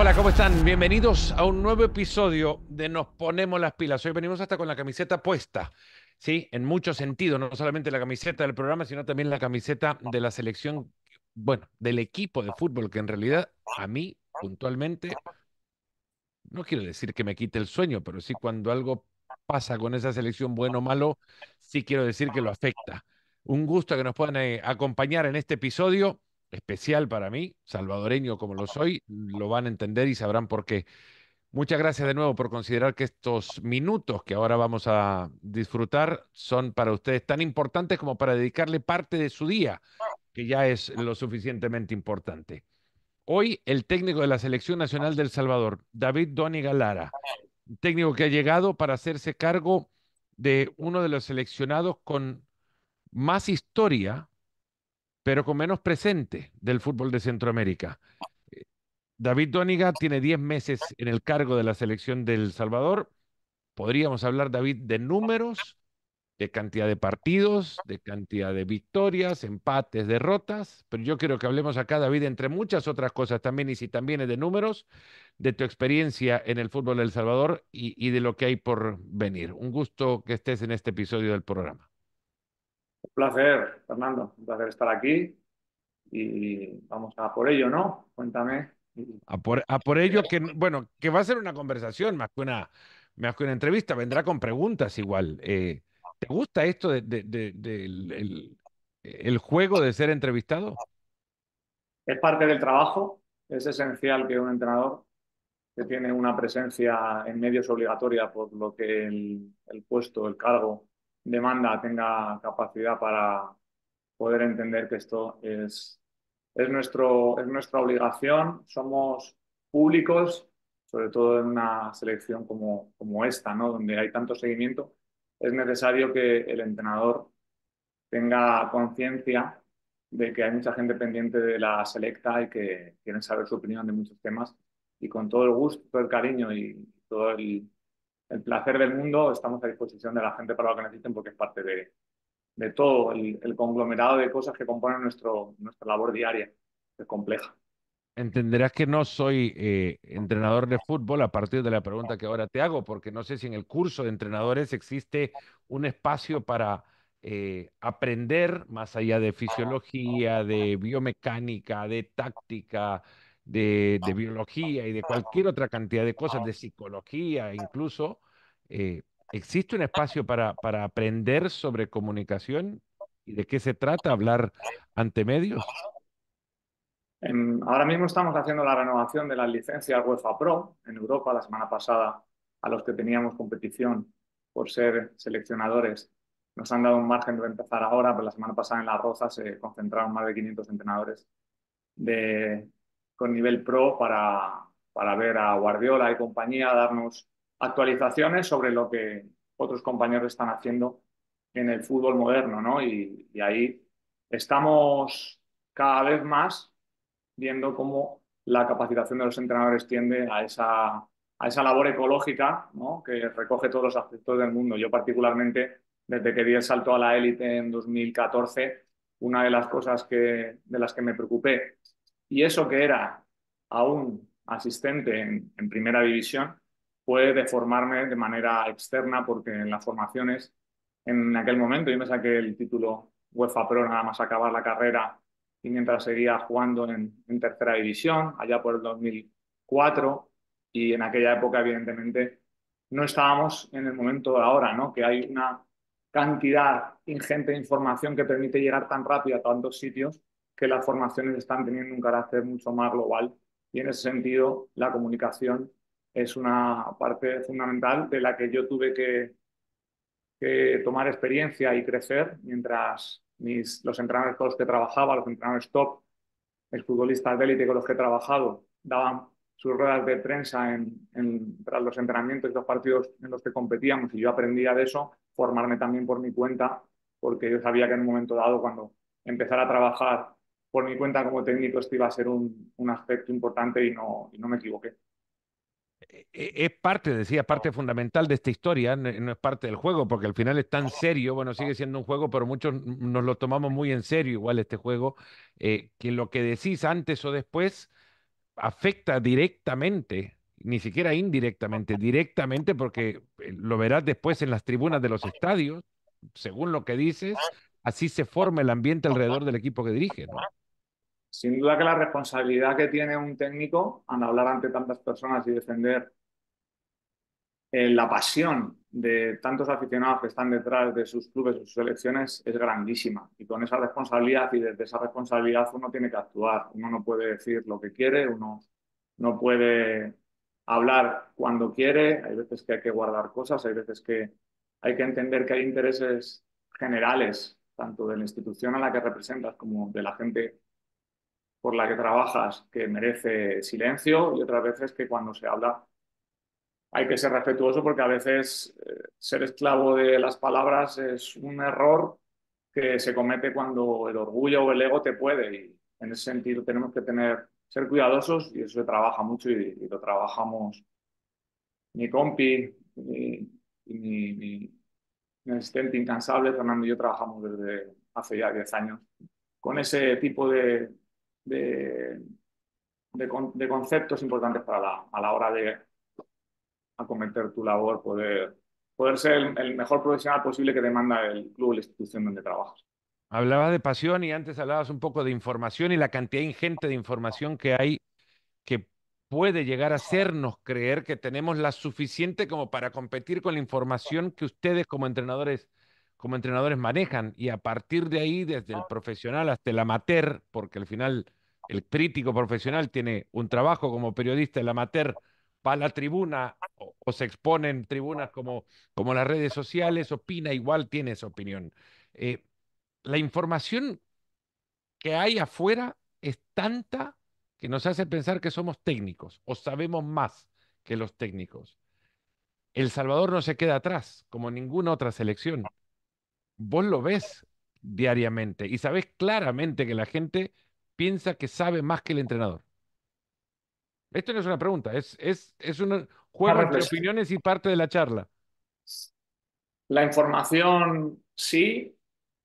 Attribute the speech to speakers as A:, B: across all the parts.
A: Hola, ¿cómo están? Bienvenidos a un nuevo episodio de Nos Ponemos las Pilas. Hoy venimos hasta con la camiseta puesta, ¿sí? En muchos sentidos, no solamente la camiseta del programa, sino también la camiseta de la selección, bueno, del equipo de fútbol, que en realidad a mí, puntualmente, no quiero decir que me quite el sueño, pero sí cuando algo pasa con esa selección, bueno o malo, sí quiero decir que lo afecta. Un gusto que nos puedan acompañar en este episodio especial para mí, salvadoreño como lo soy, lo van a entender y sabrán por qué. Muchas gracias de nuevo por considerar que estos minutos que ahora vamos a disfrutar son para ustedes tan importantes como para dedicarle parte de su día, que ya es lo suficientemente importante. Hoy el técnico de la Selección Nacional del Salvador, David Doniga Lara, un técnico que ha llegado para hacerse cargo de uno de los seleccionados con más historia, pero con menos presente del fútbol de Centroamérica. David Doniga tiene 10 meses en el cargo de la selección del Salvador. Podríamos hablar, David, de números, de cantidad de partidos, de cantidad de victorias, empates, derrotas, pero yo quiero que hablemos acá, David, entre muchas otras cosas también, y si también es de números, de tu experiencia en el fútbol de El Salvador y de lo que hay por venir. Un gusto que estés en este episodio del programa.
B: Un placer, Fernando, un placer estar aquí y vamos a por ello, ¿no? Cuéntame.
A: A por ello que, bueno, que va a ser una conversación más que una entrevista, vendrá con preguntas igual. ¿Te gusta esto del el juego de ser entrevistado?
B: Es parte del trabajo, es esencial que un entrenador que tiene una presencia en medios obligatoria por lo que el puesto, el cargo demanda, tenga capacidad para poder entender que esto es nuestra obligación. Somos públicos, sobre todo en una selección como esta, ¿no? Donde hay tanto seguimiento. Es necesario que el entrenador tenga conciencia de que hay mucha gente pendiente de la selecta y que quieren saber su opinión de muchos temas. Y con todo el gusto, todo el cariño y todo el placer del mundo, estamos a disposición de la gente para lo que necesiten porque es parte de todo el conglomerado de cosas que componen nuestra labor diaria, que es compleja.
A: Entenderás que no soy entrenador de fútbol a partir de la pregunta que ahora te hago, porque no sé si en el curso de entrenadores existe un espacio para aprender más allá de fisiología, de biomecánica, de táctica, de biología y de cualquier otra cantidad de cosas, de psicología incluso. ¿Existe un espacio para aprender sobre comunicación y de qué se trata hablar ante medios?
B: Ahora mismo estamos haciendo la renovación de las licencias UEFA Pro en Europa. La semana pasada, a los que teníamos competición por ser seleccionadores, nos han dado un margen de empezar ahora, pero la semana pasada en La Roza se concentraron más de 500 entrenadores de, con nivel pro para ver a Guardiola y compañía, darnos actualizaciones sobre lo que otros compañeros están haciendo en el fútbol moderno, ¿no? Y ahí estamos cada vez más viendo cómo la capacitación de los entrenadores tiende a esa labor ecológica, ¿no? Que recoge todos los aspectos del mundo. Yo particularmente, desde que di el salto a la élite en 2014, una de las cosas de las que me preocupé, y eso que era aún asistente en primera división, fue de formarme de manera externa, porque en las formaciones, en aquel momento, yo me saqué el título UEFA Pro nada más acabar la carrera y mientras seguía jugando en tercera división, allá por el 2004, y en aquella época, evidentemente, no estábamos en el momento de ahora, ¿no? Que hay una cantidad ingente de información que permite llegar tan rápido a tantos sitios que las formaciones están teniendo un carácter mucho más global y en ese sentido la comunicación es una parte fundamental de la que yo tuve que tomar experiencia y crecer mientras los entrenadores con los que trabajaba, los entrenadores top, exfutbolistas de élite con los que he trabajado, daban sus ruedas de prensa tras los entrenamientos y los partidos en los que competíamos y yo aprendía de eso, formarme también por mi cuenta, porque yo sabía que en un momento dado, cuando empezara a trabajar por mi cuenta como técnico, esto iba a ser un aspecto importante y no me equivoqué.
A: Es parte, decía, parte fundamental de esta historia, no es parte del juego, porque al final es tan serio, bueno, sigue siendo un juego, pero muchos nos lo tomamos muy en serio, igual este juego, que lo que decís antes o después afecta directamente, ni siquiera indirectamente, directamente, porque lo verás después en las tribunas de los estadios, según lo que dices, así se forma el ambiente alrededor del equipo que dirige, ¿no?
B: Sin duda que la responsabilidad que tiene un técnico al hablar ante tantas personas y defender la pasión de tantos aficionados que están detrás de sus clubes, de sus selecciones, es grandísima. Y con esa responsabilidad y desde esa responsabilidad uno tiene que actuar. Uno no puede decir lo que quiere, uno no puede hablar cuando quiere. Hay veces que hay que guardar cosas, hay veces que hay que entender que hay intereses generales, tanto de la institución a la que representas como de la gente por la que trabajas, que merece silencio, y otras veces que cuando se habla hay que ser respetuoso porque a veces ser esclavo de las palabras es un error que se comete cuando el orgullo o el ego te puede. Y en ese sentido tenemos que ser cuidadosos y eso se trabaja mucho y lo trabajamos mi compi mi asistente incansable, Fernando y yo trabajamos desde hace ya 10 años con ese tipo de, de conceptos importantes para a la hora de acometer tu labor, poder ser el mejor profesional posible que demanda el club o la institución donde trabajas.
A: Hablabas de pasión y antes hablabas un poco de información y la cantidad ingente de información que hay que puede llegar a hacernos creer que tenemos la suficiente como para competir con la información que ustedes como entrenadores manejan. Y a partir de ahí, desde el profesional hasta el amateur, porque al final el crítico profesional tiene un trabajo como periodista, el amateur va a la tribuna o se expone en tribunas como las redes sociales, opina, igual tiene esa opinión. Eh, la información que hay afuera es tanta que nos hace pensar que somos técnicos o sabemos más que los técnicos. El Salvador no se queda atrás, como ninguna otra selección. Vos lo ves diariamente y sabés claramente que la gente piensa que sabe más que el entrenador. Esto no es una pregunta, es un
B: Una
A: juego entre
B: reflexión.
A: opiniones y parte de la charla.
B: La información sí,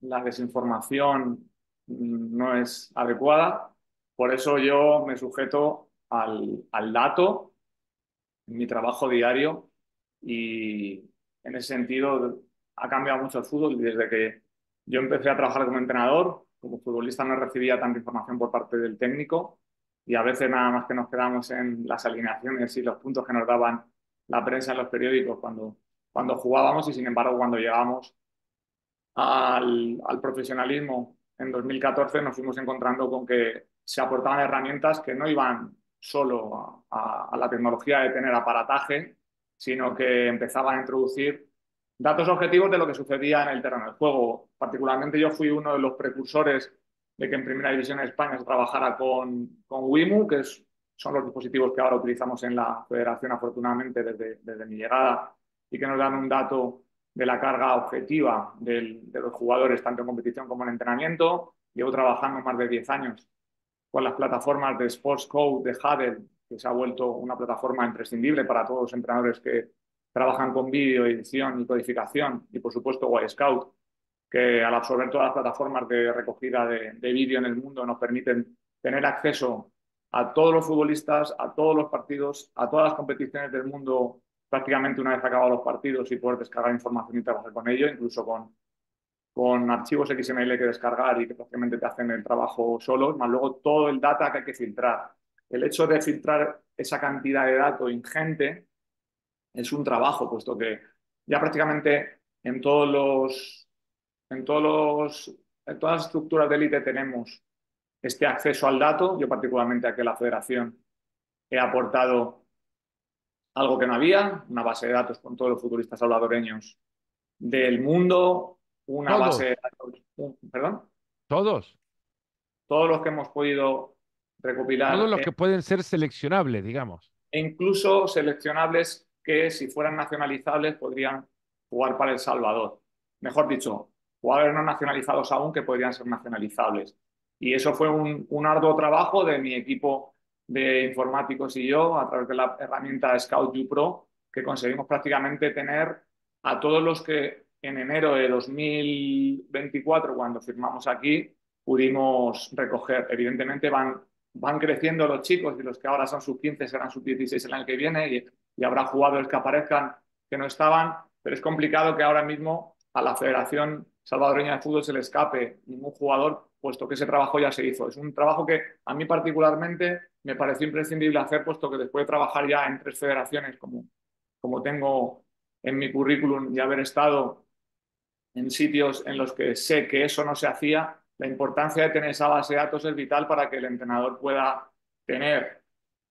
B: la desinformación no es adecuada. Por eso yo me sujeto al dato en mi trabajo diario y en ese sentido ha cambiado mucho el fútbol y desde que yo empecé a trabajar como entrenador, como futbolista no recibía tanta información por parte del técnico y a veces nada más que nos quedamos en las alineaciones y los puntos que nos daban la prensa en los periódicos cuando jugábamos y sin embargo cuando llegamos al profesionalismo en 2014 nos fuimos encontrando con que se aportaban herramientas que no iban solo a la tecnología de tener aparataje, sino que empezaban a introducir datos objetivos de lo que sucedía en el terreno del juego. Particularmente yo fui uno de los precursores de que en Primera División en España se trabajara con WIMU, son los dispositivos que ahora utilizamos en la federación afortunadamente desde mi llegada y que nos dan un dato de la carga objetiva de los jugadores, tanto en competición como en entrenamiento. Llevo trabajando más de 10 años con las plataformas de Sports Code, de Hudl, que se ha vuelto una plataforma imprescindible para todos los entrenadores que trabajan con vídeo, edición y codificación, y por supuesto Scout, que al absorber todas las plataformas de recogida de vídeo en el mundo nos permiten tener acceso a todos los futbolistas, a todos los partidos, a todas las competiciones del mundo prácticamente una vez acabados los partidos y poder descargar información y trabajar con ello, incluso con archivos XML que descargar y que prácticamente te hacen el trabajo solos, más luego todo el data que hay que filtrar. El hecho de filtrar esa cantidad de datos ingente es un trabajo, puesto que ya prácticamente en todos en todas las estructuras de élite tenemos este acceso al dato. Yo particularmente aquí en la federación he aportado algo que no había, una base de datos con todos los futbolistas salvadoreños del mundo, una base
A: Todos,
B: de datos, perdón,
A: todos,
B: todos los que hemos podido
A: todos
B: recopilar
A: los que pueden ser seleccionables, digamos.
B: e incluso seleccionables que si fueran nacionalizables podrían jugar para El Salvador. Mejor dicho, jugadores no nacionalizados aún que podrían ser nacionalizables. Y eso fue un arduo trabajo de mi equipo de informáticos y yo a través de la herramienta Scout U Pro, que conseguimos prácticamente tener a todos los que en enero de 2024, cuando firmamos aquí, pudimos recoger. Evidentemente van creciendo los chicos y los que ahora son sub-15 serán sub-16 el año que viene y habrá jugadores que aparezcan que no estaban, pero es complicado que ahora mismo a la Federación Salvadoreña de Fútbol se le escape ningún jugador, puesto que ese trabajo ya se hizo. Es un trabajo que a mí particularmente me pareció imprescindible hacer, puesto que después de trabajar ya en 3 federaciones, como tengo en mi currículum y haber estado en sitios en los que sé que eso no se hacía, la importancia de tener esa base de datos es vital para que el entrenador pueda tener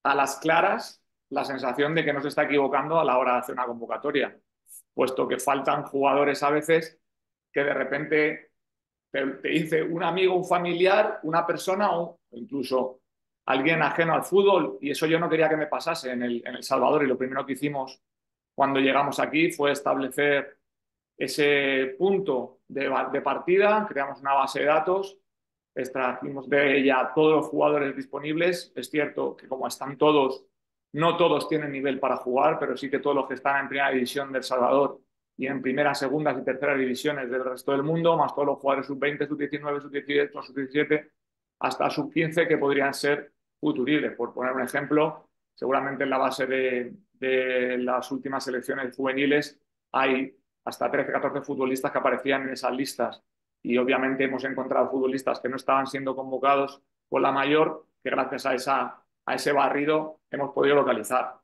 B: a las claras la sensación de que no se está equivocando a la hora de hacer una convocatoria, puesto que faltan jugadores a veces que de repente te dice un amigo, un familiar, una persona o incluso alguien ajeno al fútbol, y eso yo no quería que me pasase en el Salvador, y lo primero que hicimos cuando llegamos aquí fue establecer ese punto de partida, creamos una base de datos, extrajimos de ella todos los jugadores disponibles. Es cierto que como están todos, no todos tienen nivel para jugar, pero sí que todos los que están en primera división del Salvador y en primeras, segundas y terceras divisiones del resto del mundo, más todos los jugadores sub-20, sub-19, sub-18, sub-17, hasta sub-15 que podrían ser futuribles. Por poner un ejemplo, seguramente en la base de las últimas selecciones juveniles hay hasta 13, 14 futbolistas que aparecían en esas listas. Y obviamente hemos encontrado futbolistas que no estaban siendo convocados con la mayor, que gracias a ese barrido hemos podido localizar.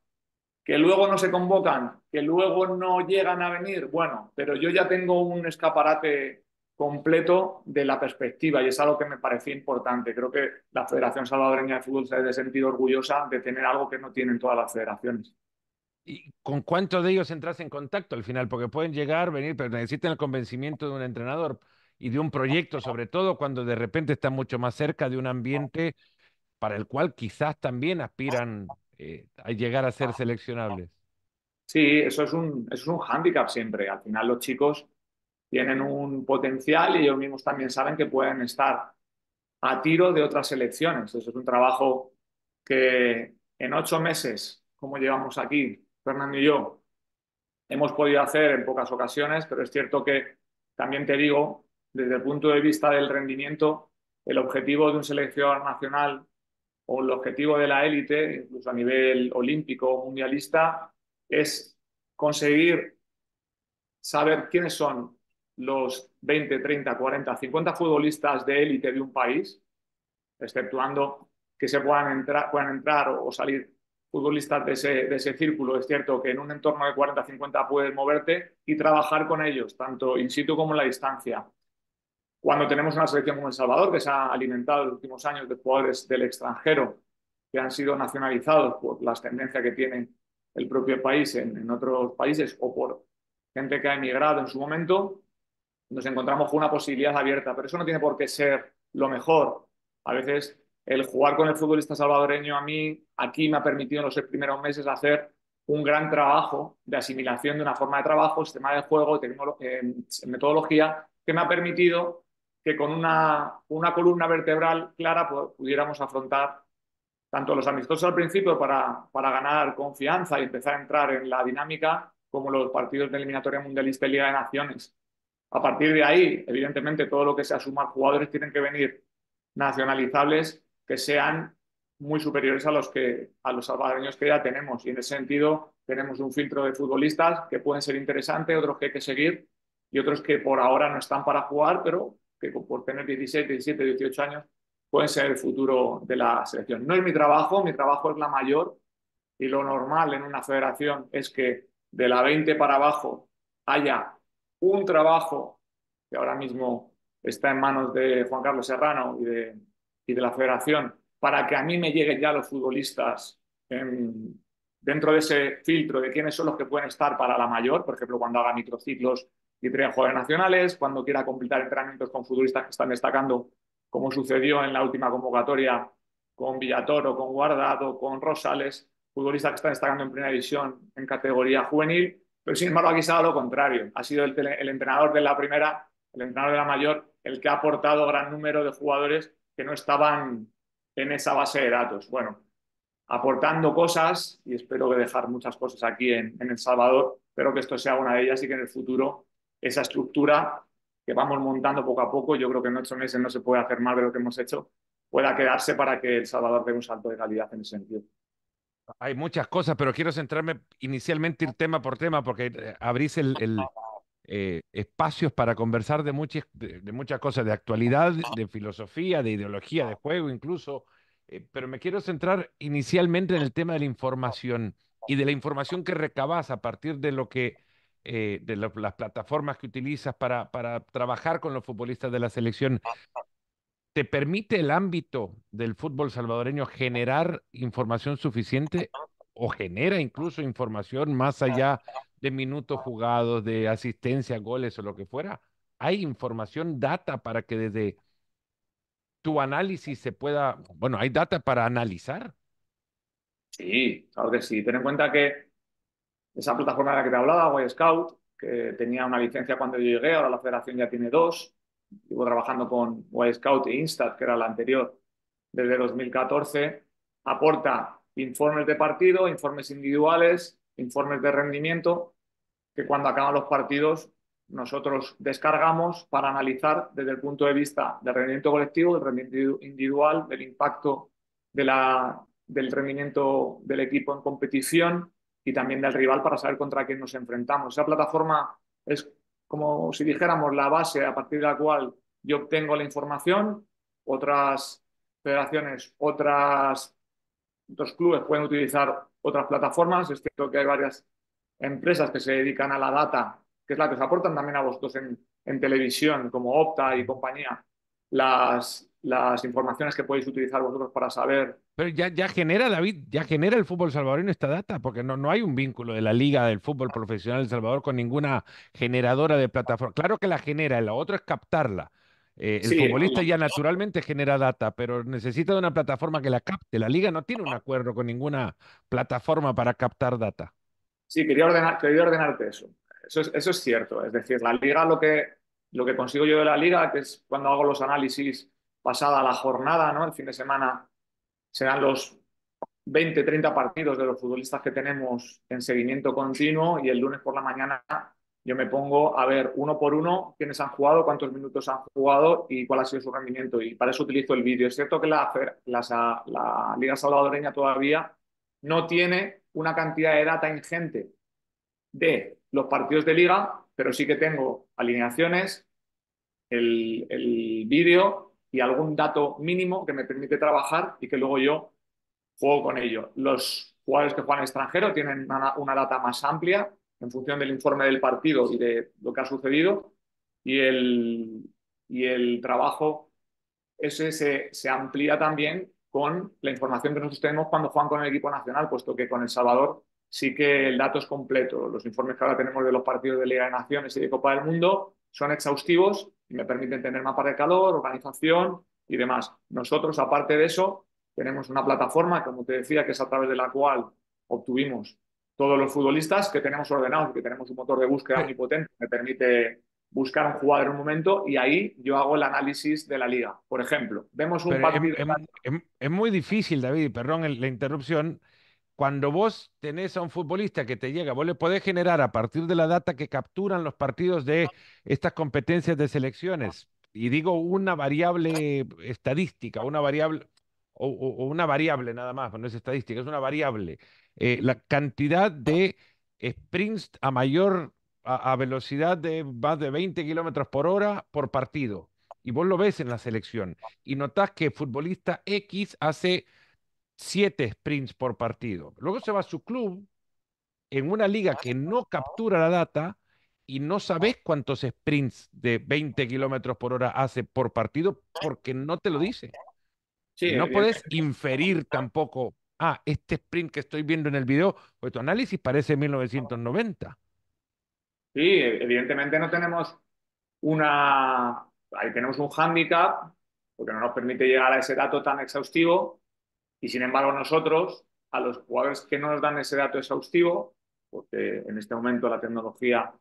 B: Que luego no se convocan, que luego no llegan a venir, bueno, pero yo ya tengo un escaparate completo de la perspectiva y es algo que me parecía importante. Creo que la Federación Salvadoreña de Fútbol se debe sentir orgullosa de tener algo que no tienen todas las federaciones.
A: ¿Y con cuántos de ellos entras en contacto al final? Porque pueden llegar, venir, pero necesitan el convencimiento de un entrenador y de un proyecto, sobre todo cuando de repente están mucho más cerca de un ambiente para el cual quizás también aspiran a llegar a ser seleccionables.
B: Sí, eso es un hándicap siempre. Al final los chicos tienen un potencial y ellos mismos también saben que pueden estar a tiro de otras selecciones. Eso es un trabajo que en 8 meses, como llevamos aquí, Fernando y yo, hemos podido hacer en pocas ocasiones, pero es cierto que también te digo, desde el punto de vista del rendimiento, el objetivo de un seleccionador nacional o el objetivo de la élite, incluso a nivel olímpico o mundialista, es conseguir saber quiénes son los 20, 30, 40, 50 futbolistas de élite de un país, exceptuando que se puedan entrar o salir futbolistas de ese círculo. Es cierto que en un entorno de 40-50 puedes moverte y trabajar con ellos, tanto in situ como en la distancia. Cuando tenemos una selección como El Salvador, que se ha alimentado en los últimos años de jugadores del extranjero que han sido nacionalizados por las tendencias que tiene el propio país en otros países o por gente que ha emigrado en su momento, nos encontramos con una posibilidad abierta, pero eso no tiene por qué ser lo mejor. A veces el jugar con el futbolista salvadoreño a mí aquí me ha permitido en los 6 primeros meses hacer un gran trabajo de asimilación de una forma de trabajo, sistema de juego, metodología, que me ha permitido que con una columna vertebral clara pudiéramos afrontar tanto los amistosos al principio para ganar confianza y empezar a entrar en la dinámica, como los partidos de eliminatoria mundialista y Liga de Naciones. A partir de ahí, evidentemente, todo lo que sea sumar jugadores tienen que venir nacionalizables que sean muy superiores a los salvadoreños que ya tenemos. Y en ese sentido, tenemos un filtro de futbolistas que pueden ser interesantes, otros que hay que seguir y otros que por ahora no están para jugar, pero que por tener 16, 17, 18 años pueden ser el futuro de la selección. No es mi trabajo es la mayor y lo normal en una federación es que de la 20 para abajo haya un trabajo que ahora mismo está en manos de Juan Carlos Serrano y de la federación para que a mí me lleguen ya los futbolistas dentro de ese filtro de quiénes son los que pueden estar para la mayor, por ejemplo, cuando haga microciclos y traiga jugadores nacionales, cuando quiera completar entrenamientos con futbolistas que están destacando, como sucedió en la última convocatoria con Villatoro, con Guardado, con Rosales, futbolistas que están destacando en primera división en categoría juvenil, pero sin embargo aquí se ha dado lo contrario. Ha sido el entrenador de la primera, el entrenador de la mayor, el que ha aportado gran número de jugadores que no estaban en esa base de datos. Bueno, aportando cosas y espero que dejar muchas cosas aquí en El Salvador, espero que esto sea una de ellas y que en el futuro esa estructura que vamos montando poco a poco, yo creo que en 8 meses no se puede hacer más de lo que hemos hecho, pueda quedarse para que El Salvador dé un salto de calidad en ese sentido.
A: Hay muchas cosas, pero quiero centrarme inicialmente ir tema por tema, porque abrís espacios para conversar de muchas cosas, de actualidad, de filosofía, de ideología, de juego incluso, pero me quiero centrar inicialmente en el tema de la información y de la información que recabás a partir de lo que, las plataformas que utilizas para trabajar con los futbolistas de la selección. ¿Te permite el ámbito del fútbol salvadoreño generar información suficiente o genera incluso información más allá de minutos jugados, de asistencia, goles o lo que fuera? ¿Hay información, data para que desde tu análisis se pueda, bueno, hay data para analizar?
B: Sí, claro que sí. Ten en cuenta que esa plataforma de la que te hablaba, Y Scout, que tenía una licencia cuando yo llegué, ahora la federación ya tiene dos. Llevo trabajando con Y Scout e Instat, que era la anterior, desde 2014. Aporta informes de partido, informes individuales, informes de rendimiento, que cuando acaban los partidos nosotros descargamos para analizar desde el punto de vista del rendimiento colectivo, del rendimiento individual, del impacto del rendimiento del equipo en competición y también del rival para saber contra quién nos enfrentamos. Esa plataforma es como si dijéramos la base a partir de la cual yo obtengo la información, otras federaciones, otros clubes pueden utilizar otras plataformas. Es cierto que hay varias empresas que se dedican a la data, que es la que os aportan también a vosotros en televisión, como Opta y compañía, las informaciones que podéis utilizar vosotros para saber.
A: Pero ya genera, David, ya genera el fútbol salvadoreño esta data, porque no hay un vínculo de la Liga del Fútbol Profesional de El Salvador con ninguna generadora de plataforma. Claro que la genera, lo otro es captarla. El
B: Sí,
A: futbolista ya naturalmente genera data, pero necesita de una plataforma que la capte. La Liga no tiene un acuerdo con ninguna plataforma para captar data.
B: sí, quería ordenarte eso. Eso es cierto. Es decir, la liga, lo que consigo yo de la liga, que es cuando hago los análisis pasada la jornada, ¿no? El fin de semana serán los 20, 30 partidos de los futbolistas que tenemos en seguimiento continuo y el lunes por la mañana yo me pongo a ver uno por uno quiénes han jugado, cuántos minutos han jugado y cuál ha sido su rendimiento. Y para eso utilizo el vídeo. Es cierto que la Liga Salvadoreña todavía no tiene una cantidad de data ingente de los partidos de liga, pero sí que tengo alineaciones, el vídeo y algún dato mínimo que me permite trabajar y que luego yo juego con ello. Los jugadores que juegan extranjero tienen una data más amplia en función del informe del partido y de lo que ha sucedido y el trabajo ese se amplía también con la información que nosotros tenemos cuando juegan con el equipo nacional, puesto que con El Salvador sí que el dato es completo. Los informes que ahora tenemos de los partidos de Liga de Naciones y de Copa del Mundo son exhaustivos y me permiten tener mapa de calor, organización y demás. Nosotros, aparte de eso, tenemos una plataforma, como te decía, que es a través de la cual obtuvimos todos los futbolistas que tenemos ordenados, que tenemos un motor de búsqueda muy potente que me permite buscar un jugador en un momento y ahí yo hago el análisis de la liga. Por ejemplo, vemos un
A: Pero
B: partido.
A: es muy difícil, David, perdón la interrupción. Cuando vos tenés a un futbolista que te llega, vos le podés generar a partir de la data que capturan los partidos de estas competencias de selecciones, y digo una variable estadística, una variable, o una variable nada más, no es estadística, es una variable, la cantidad de sprints a mayor, a velocidad de más de 20 kilómetros por hora por partido. Y vos lo ves en la selección y notás que futbolista X hace 7 sprints por partido. Luego se va a su club en una liga que no captura la data y no sabes cuántos sprints de 20 kilómetros por hora hace por partido porque no te lo dice.
B: Sí,
A: Y no puedes inferir tampoco, este sprint que estoy viendo en el video, pues tu análisis parece 1990.
B: sí, evidentemente no tenemos una. Ahí tenemos un hándicap porque no nos permite llegar a ese dato tan exhaustivo y sin embargo nosotros, a los jugadores que no nos dan ese dato exhaustivo, porque en este momento la tecnología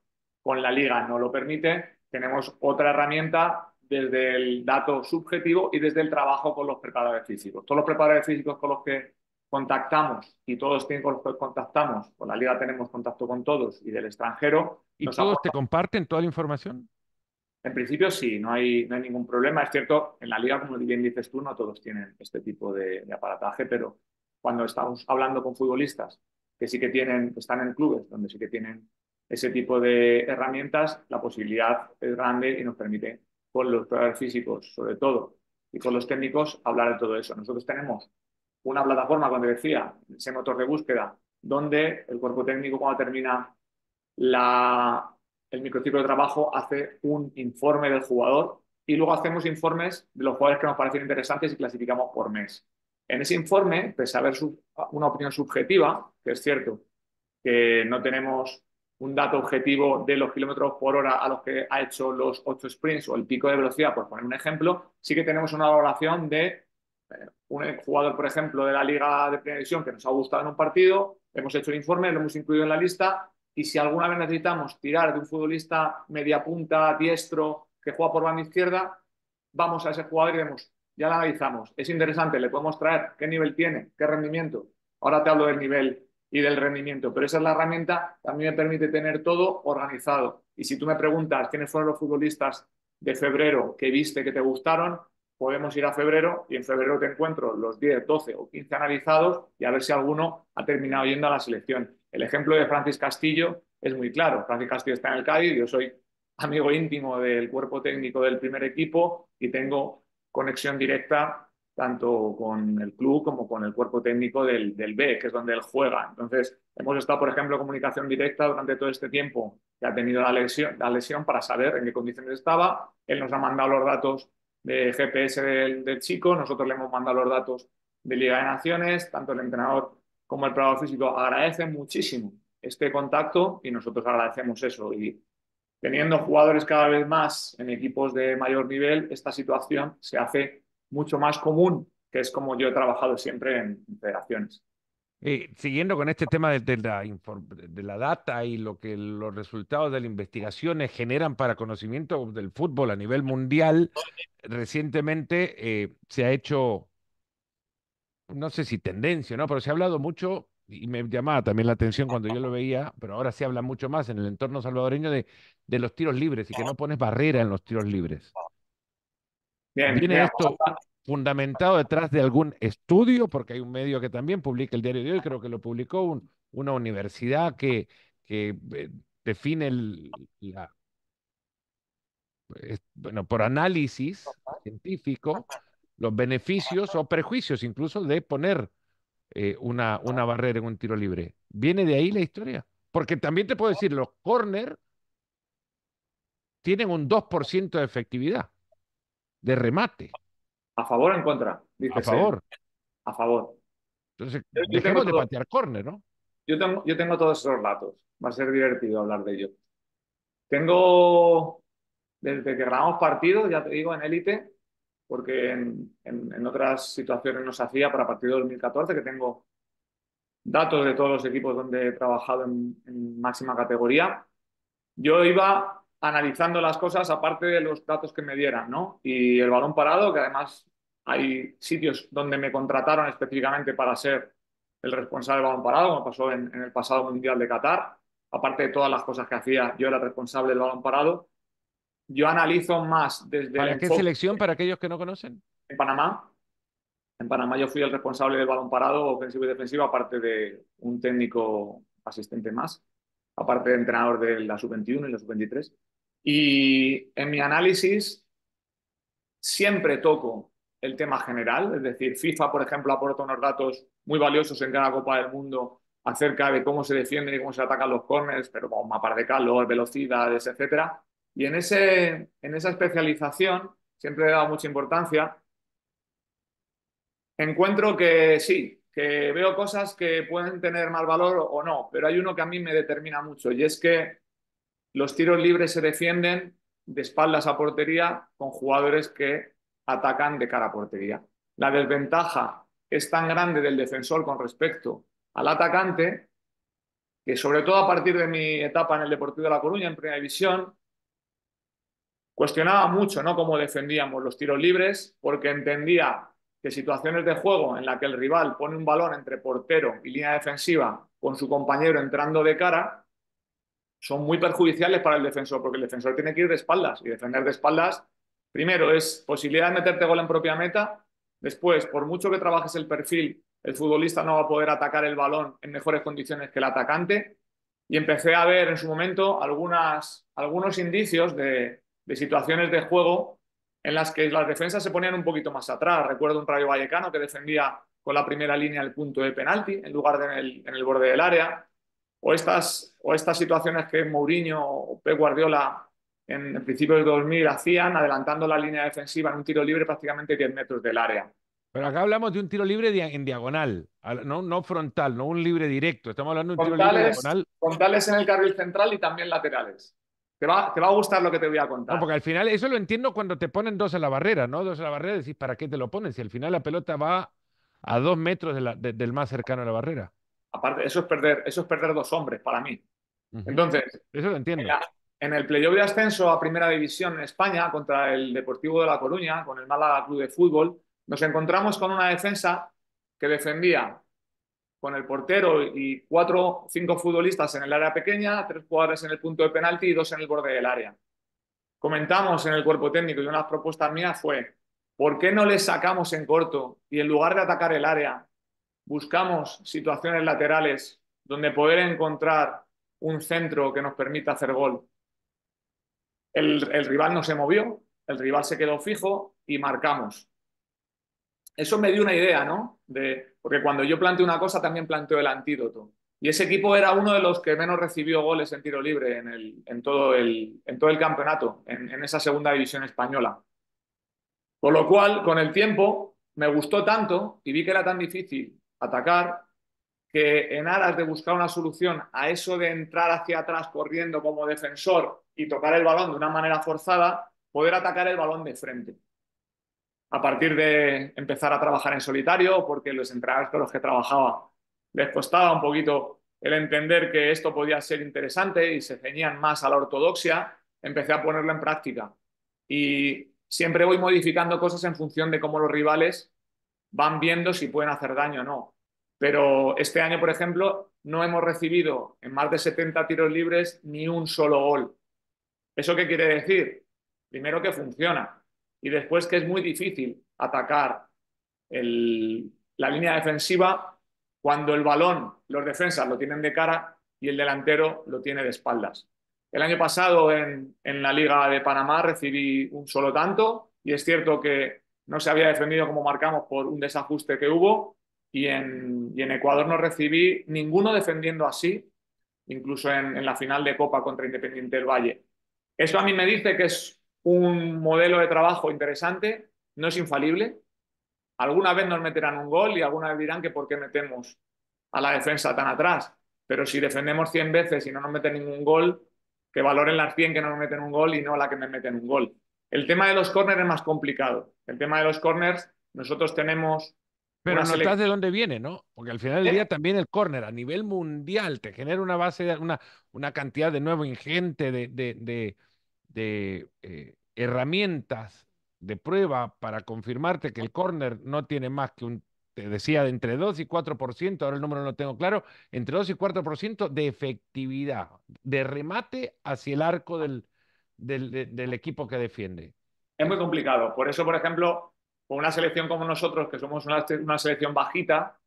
B: con la liga no lo permite, tenemos otra herramienta desde el dato subjetivo y desde el trabajo con los preparadores físicos. Todos los preparadores físicos con los que contactamos y todos tienen con los que contactamos, con la liga tenemos contacto con todos y del extranjero,
A: ¿Y
B: nos
A: todos te
B: aportan.
A: comparten toda la información?
B: En principio sí, no hay ningún problema. Es cierto, en la liga, como bien dices tú, no todos tienen este tipo de aparataje, pero cuando estamos hablando con futbolistas que sí que tienen, que están en clubes donde sí que tienen ese tipo de herramientas, la posibilidad es grande y nos permite, con los jugadores físicos sobre todo, y con los técnicos, hablar de todo eso. Nosotros tenemos una plataforma, cuando decía, ese motor de búsqueda, donde el cuerpo técnico, cuando termina la, el microciclo de trabajo, hace un informe del jugador y luego hacemos informes de los jugadores que nos parecen interesantes y clasificamos por mes. En ese informe, pese a haber una opinión subjetiva, que es cierto que no tenemos un dato objetivo de los kilómetros por hora a los que ha hecho los 8 sprints o el pico de velocidad, por poner un ejemplo, sí que tenemos una valoración de un jugador, por ejemplo, de la Liga de Primera División que nos ha gustado en un partido, hemos hecho el informe, lo hemos incluido en la lista y si alguna vez necesitamos tirar de un futbolista media punta, diestro, que juega por banda izquierda, vamos a ese jugador y vemos, ya lo analizamos, es interesante, le podemos traer qué nivel tiene, qué rendimiento. Ahora te hablo del nivel y del rendimiento, pero esa es la herramienta que a mí me permite tener todo organizado. Y si tú me preguntas quiénes fueron los futbolistas de febrero que viste que te gustaron, podemos ir a febrero y en febrero te encuentro los 10, 12 o 15 analizados y a ver si alguno ha terminado yendo a la selección. El ejemplo de Francis Castillo es muy claro. Francis Castillo está en el Cádiz, yo soy amigo íntimo del cuerpo técnico del primer equipo y tengo conexión directa tanto con el club como con el cuerpo técnico del B, que es donde él juega. Entonces, hemos estado, por ejemplo, en comunicación directa durante todo este tiempo que ha tenido la lesión para saber en qué condiciones estaba. Él nos ha mandado los datos de GPS del chico, nosotros le hemos mandado los datos de Liga de Naciones, tanto el entrenador como el preparador físico agradecen muchísimo este contacto y nosotros agradecemos eso. Y teniendo jugadores cada vez más en equipos de mayor nivel, esta situación se hace mucho más común, que es como yo he trabajado siempre en federaciones.
A: Siguiendo con este tema de la data y lo que los resultados de las investigaciones generan para conocimiento del fútbol a nivel mundial, recientemente se ha hecho, no sé si tendencia, ¿no? Pero se ha hablado mucho y me llamaba también la atención cuando yo lo veía, pero ahora se habla mucho más en el entorno salvadoreño de los tiros libres y que no pones barrera en los tiros libres.
B: Bien,
A: ¿Viene
B: mira,
A: esto fundamentado detrás de algún estudio? Porque hay un medio que también publica el diario de hoy, creo que lo publicó una universidad que define bueno, por análisis científico los beneficios o prejuicios incluso de poner una barrera en un tiro libre. ¿Viene de ahí la historia? Porque también te puedo decir, los corner tienen un 2% de efectividad de remate
B: ¿a favor o en contra?
A: a
B: Dices él.
A: favor.
B: A favor.
A: Entonces,
B: Yo tengo
A: dejemos de
B: todo,
A: patear córner, ¿no?
B: yo tengo todos esos datos. Va a ser divertido hablar de ello. Tengo, desde que grabamos partidos, ya te digo, en élite, porque en otras situaciones no se hacía para partido de 2014, que tengo datos de todos los equipos donde he trabajado en máxima categoría. Yo iba analizando las cosas aparte de los datos que me dieran, ¿no? Y el balón parado, que además hay sitios donde me contrataron específicamente para ser el responsable del balón parado, como pasó en el pasado Mundial de Qatar. Aparte de todas las cosas que hacía, yo era el responsable del balón parado. Yo analizo más desde el
A: ¿Para qué
B: enfoque
A: selección? Para aquellos que no conocen.
B: en Panamá. En Panamá yo fui el responsable del balón parado, ofensivo y defensivo, aparte de un técnico asistente más, aparte de entrenador de la sub-21 y la sub-23. Y en mi análisis siempre toco el tema general, es decir, FIFA, por ejemplo, aporta unos datos muy valiosos en cada Copa del Mundo acerca de cómo se defienden y cómo se atacan los corners, pero con mapas de calor, velocidades, etcétera. Y en esa especialización siempre he dado mucha importancia. Encuentro que sí, que veo cosas que pueden tener más valor o no, pero hay uno que a mí me determina mucho y es que los tiros libres se defienden de espaldas a portería con jugadores que atacan de cara a portería. La desventaja es tan grande del defensor con respecto al atacante que sobre todo a partir de mi etapa en el Deportivo de La Coruña en Primera División cuestionaba mucho, ¿no?, cómo defendíamos los tiros libres, porque entendía que situaciones de juego en las que el rival pone un balón entre portero y línea defensiva con su compañero entrando de cara, son muy perjudiciales para el defensor, porque el defensor tiene que ir de espaldas y defender de espaldas, primero es posibilidad de meterte gol en propia meta, después, por mucho que trabajes el perfil, el futbolista no va a poder atacar el balón en mejores condiciones que el atacante, y empecé a ver en su momento algunos indicios de situaciones de juego en las que las defensas se ponían un poquito más atrás. Recuerdo un Rayo Vallecano que defendía con la primera línea el punto de penalti en lugar de en el borde del área, o estas situaciones que Mourinho o Pep Guardiola en principios de 2000 hacían, adelantando la línea defensiva en un tiro libre prácticamente 10 metros del área.
A: Pero acá hablamos de un tiro libre en diagonal, no, no frontal, no un libre directo. Estamos hablando de un tiro libre diagonal.
B: Frontales en el carril central y también laterales. Te va a gustar lo que te voy a
A: No,
B: contar.
A: porque al final eso lo entiendo cuando te ponen dos en la barrera, ¿no? Dos en la barrera, decís, ¿para qué te lo ponen? Si al final la pelota va a 2 metros del más cercano a la barrera.
B: Aparte, eso es perder dos hombres para mí.
A: Ujú.
B: Entonces,
A: Eso lo
B: en,
A: entiendo.
B: la- en el playoff de ascenso a Primera División en España contra el Deportivo de La Coruña, con el Málaga Club de Fútbol, nos encontramos con una defensa que defendía con el portero y 4 o 5 futbolistas en el área pequeña, 3 jugadores en el punto de penalti y 2 en el borde del área. Comentamos en el cuerpo técnico y una de las propuestas mías fue, ¿por qué no les sacamos en corto y en lugar de atacar el área, buscamos situaciones laterales donde poder encontrar un centro que nos permita hacer gol? El rival no se movió, el rival se quedó fijo y marcamos. Eso me dio una idea, ¿no? Porque cuando yo planteo una cosa, también planteo el antídoto. Y ese equipo era uno de los que menos recibió goles en tiro libre en todo el campeonato, en esa segunda división española. Con lo cual, con el tiempo, me gustó tanto y vi que era tan difícil atacar que en aras de buscar una solución a eso de entrar hacia atrás corriendo como defensor y tocar el balón de una manera forzada, poder atacar el balón de frente. A partir de empezar a trabajar en solitario, porque los entrenadores con los que trabajaba les costaba un poquito el entender que esto podía ser interesante y se ceñían más a la ortodoxia, empecé a ponerlo en práctica. Y siempre voy modificando cosas en función de cómo los rivales van viendo si pueden hacer daño o no. Pero este año, por ejemplo, no hemos recibido en más de 70 tiros libres ni un solo gol. ¿Eso qué quiere decir? Primero que funciona y después que es muy difícil atacar la línea defensiva cuando el balón, los defensas lo tienen de cara y el delantero lo tiene de espaldas. El año pasado en la Liga de Panamá recibí un solo tanto y es cierto que no se había defendido como marcamos por un desajuste que hubo y en Ecuador no recibí ninguno defendiendo así, incluso en la final de Copa contra Independiente del Valle. Eso a mí me dice que es un modelo de trabajo interesante, no es infalible. Alguna vez nos meterán un gol y alguna vez dirán que por qué metemos a la defensa tan atrás. Pero si defendemos 100 veces y no nos meten ningún gol, que valoren las 100 que no nos meten un gol y no la que me meten un gol. El tema de los corners es más complicado. El tema de los corners, nosotros tenemos
A: Pero
B: una
A: notas
B: selección.
A: de dónde viene, ¿no? Porque al final del día también el córner a nivel mundial te genera una base, una cantidad de nuevo ingente de herramientas de prueba para confirmarte que el córner no tiene más que te decía, de entre 2 y 4%, ahora el número no lo tengo claro, entre 2 y 4% de efectividad, de remate hacia el arco del equipo que defiende.
B: Es muy complicado. Por eso, por ejemplo, con una selección como nosotros, que somos una selección bajita,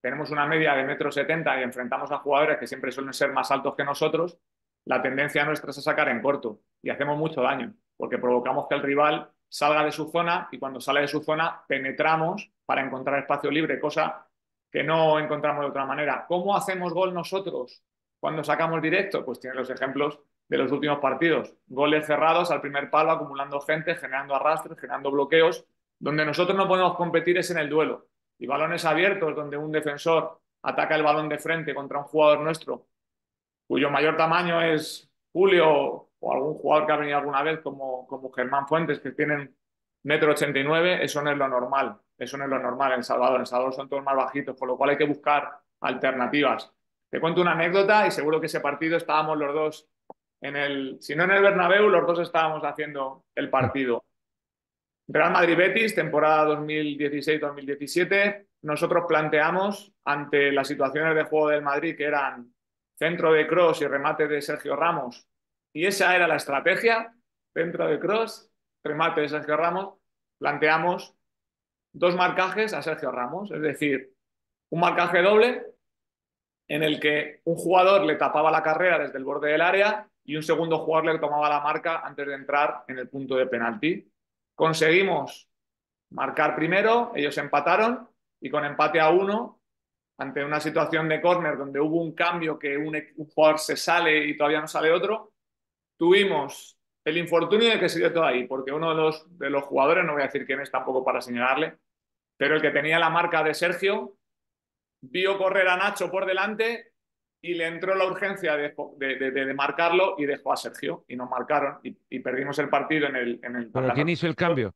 B: tenemos una media de 1,70 m y enfrentamos a jugadores que siempre suelen ser más altos que nosotros, la tendencia nuestra es a sacar en corto y hacemos mucho daño, porque provocamos que el rival salga de su zona y cuando sale de su zona penetramos para encontrar espacio libre, cosa que no encontramos de otra manera. ¿Cómo hacemos gol nosotros cuando sacamos directo? Pues tiene los ejemplos de los últimos partidos. Goles cerrados al primer palo, acumulando gente, generando arrastres, generando bloqueos. Donde nosotros no podemos competir es en el duelo. Y balones abiertos, donde un defensor ataca el balón de frente contra un jugador nuestro, cuyo mayor tamaño es Julio o algún jugador que ha venido alguna vez, como Germán Fuentes, que tienen 1,89 m, eso no es lo normal. Eso no es lo normal en Salvador. En Salvador son todos más bajitos, por lo cual hay que buscar alternativas. Te cuento una anécdota y seguro que ese partido estábamos los dos si no en el Bernabéu, los dos estábamos haciendo el partido. Real Madrid-Betis, temporada 2016-2017, nosotros planteamos ante las situaciones de juego del Madrid que eran centro de Kroos y remate de Sergio Ramos. Y esa era la estrategia, centro de Kroos, remate de Sergio Ramos. Planteamos dos marcajes a Sergio Ramos, es decir, un marcaje doble en el que un jugador le tapaba la carrera desde el borde del área y un segundo jugador le tomaba la marca antes de entrar en el punto de penalti. Conseguimos marcar primero, ellos empataron y con empate a uno, ante una situación de córner donde hubo un cambio que un jugador se sale y todavía no sale otro, tuvimos el infortunio de que se dio todo ahí, porque uno de los jugadores, no voy a decir quién es tampoco para señalarle, pero el que tenía la marca de Sergio, vio correr a Nacho por delante y le entró la urgencia de marcarlo y dejó a Sergio y nos marcaron y perdimos el partido en el
A: ¿Pero quién hizo el cambio?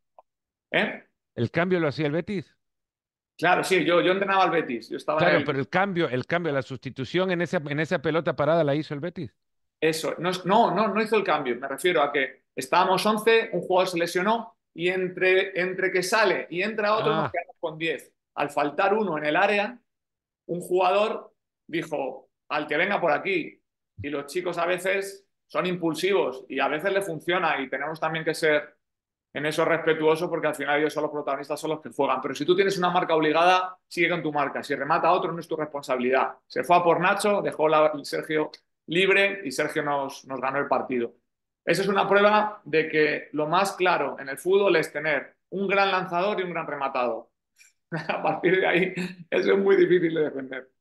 B: ¿Eh?
A: ¿El cambio lo hacía el Betis?
B: Claro, sí, yo entrenaba al Betis, yo estaba en
A: Claro,
B: el...
A: pero la sustitución en esa pelota parada la hizo el Betis.
B: Eso, no hizo el cambio, me refiero a que estábamos 11, un jugador se lesionó y entre que sale y entra otro nos
A: Ah,
B: quedamos con 10. Al faltar uno en el área, un jugador dijo, al que venga por aquí. Y los chicos a veces son impulsivos y a veces le funciona y tenemos también que ser en eso respetuosos porque al final ellos son los protagonistas, son los que juegan. Pero si tú tienes una marca obligada, sigue con tu marca. Si remata a otro, no es tu responsabilidad. Se fue a por Nacho, dejó Sergio libre y Sergio nos ganó el partido. Esa es una prueba de que lo más claro en el fútbol es tener un gran lanzador y un gran rematador. A partir de ahí, eso es muy difícil de defender.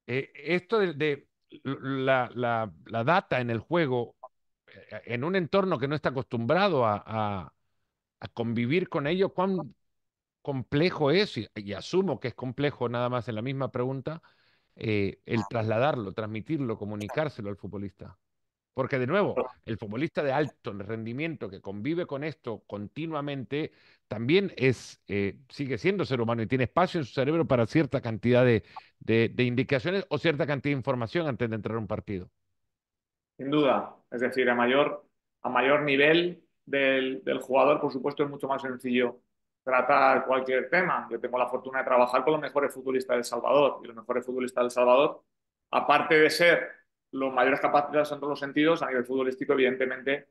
A: esto de la data en el juego, en un entorno que no está acostumbrado a convivir con ello, ¿cuán complejo es? Y asumo que es complejo nada más en la misma pregunta, el trasladarlo, transmitirlo, comunicárselo al futbolista. Porque de nuevo, el futbolista de alto rendimiento que convive con esto continuamente también sigue siendo ser humano y tiene espacio en su cerebro para cierta cantidad de indicaciones o cierta cantidad de información antes de entrar a un partido.
B: Sin duda. Es decir, a mayor nivel del jugador, por supuesto, es mucho más sencillo tratar cualquier tema. Yo tengo la fortuna de trabajar con los mejores futbolistas de El Salvador y los mejores futbolistas de El Salvador, aparte de ser los mayores capacidades en todos los sentidos, a nivel futbolístico, evidentemente,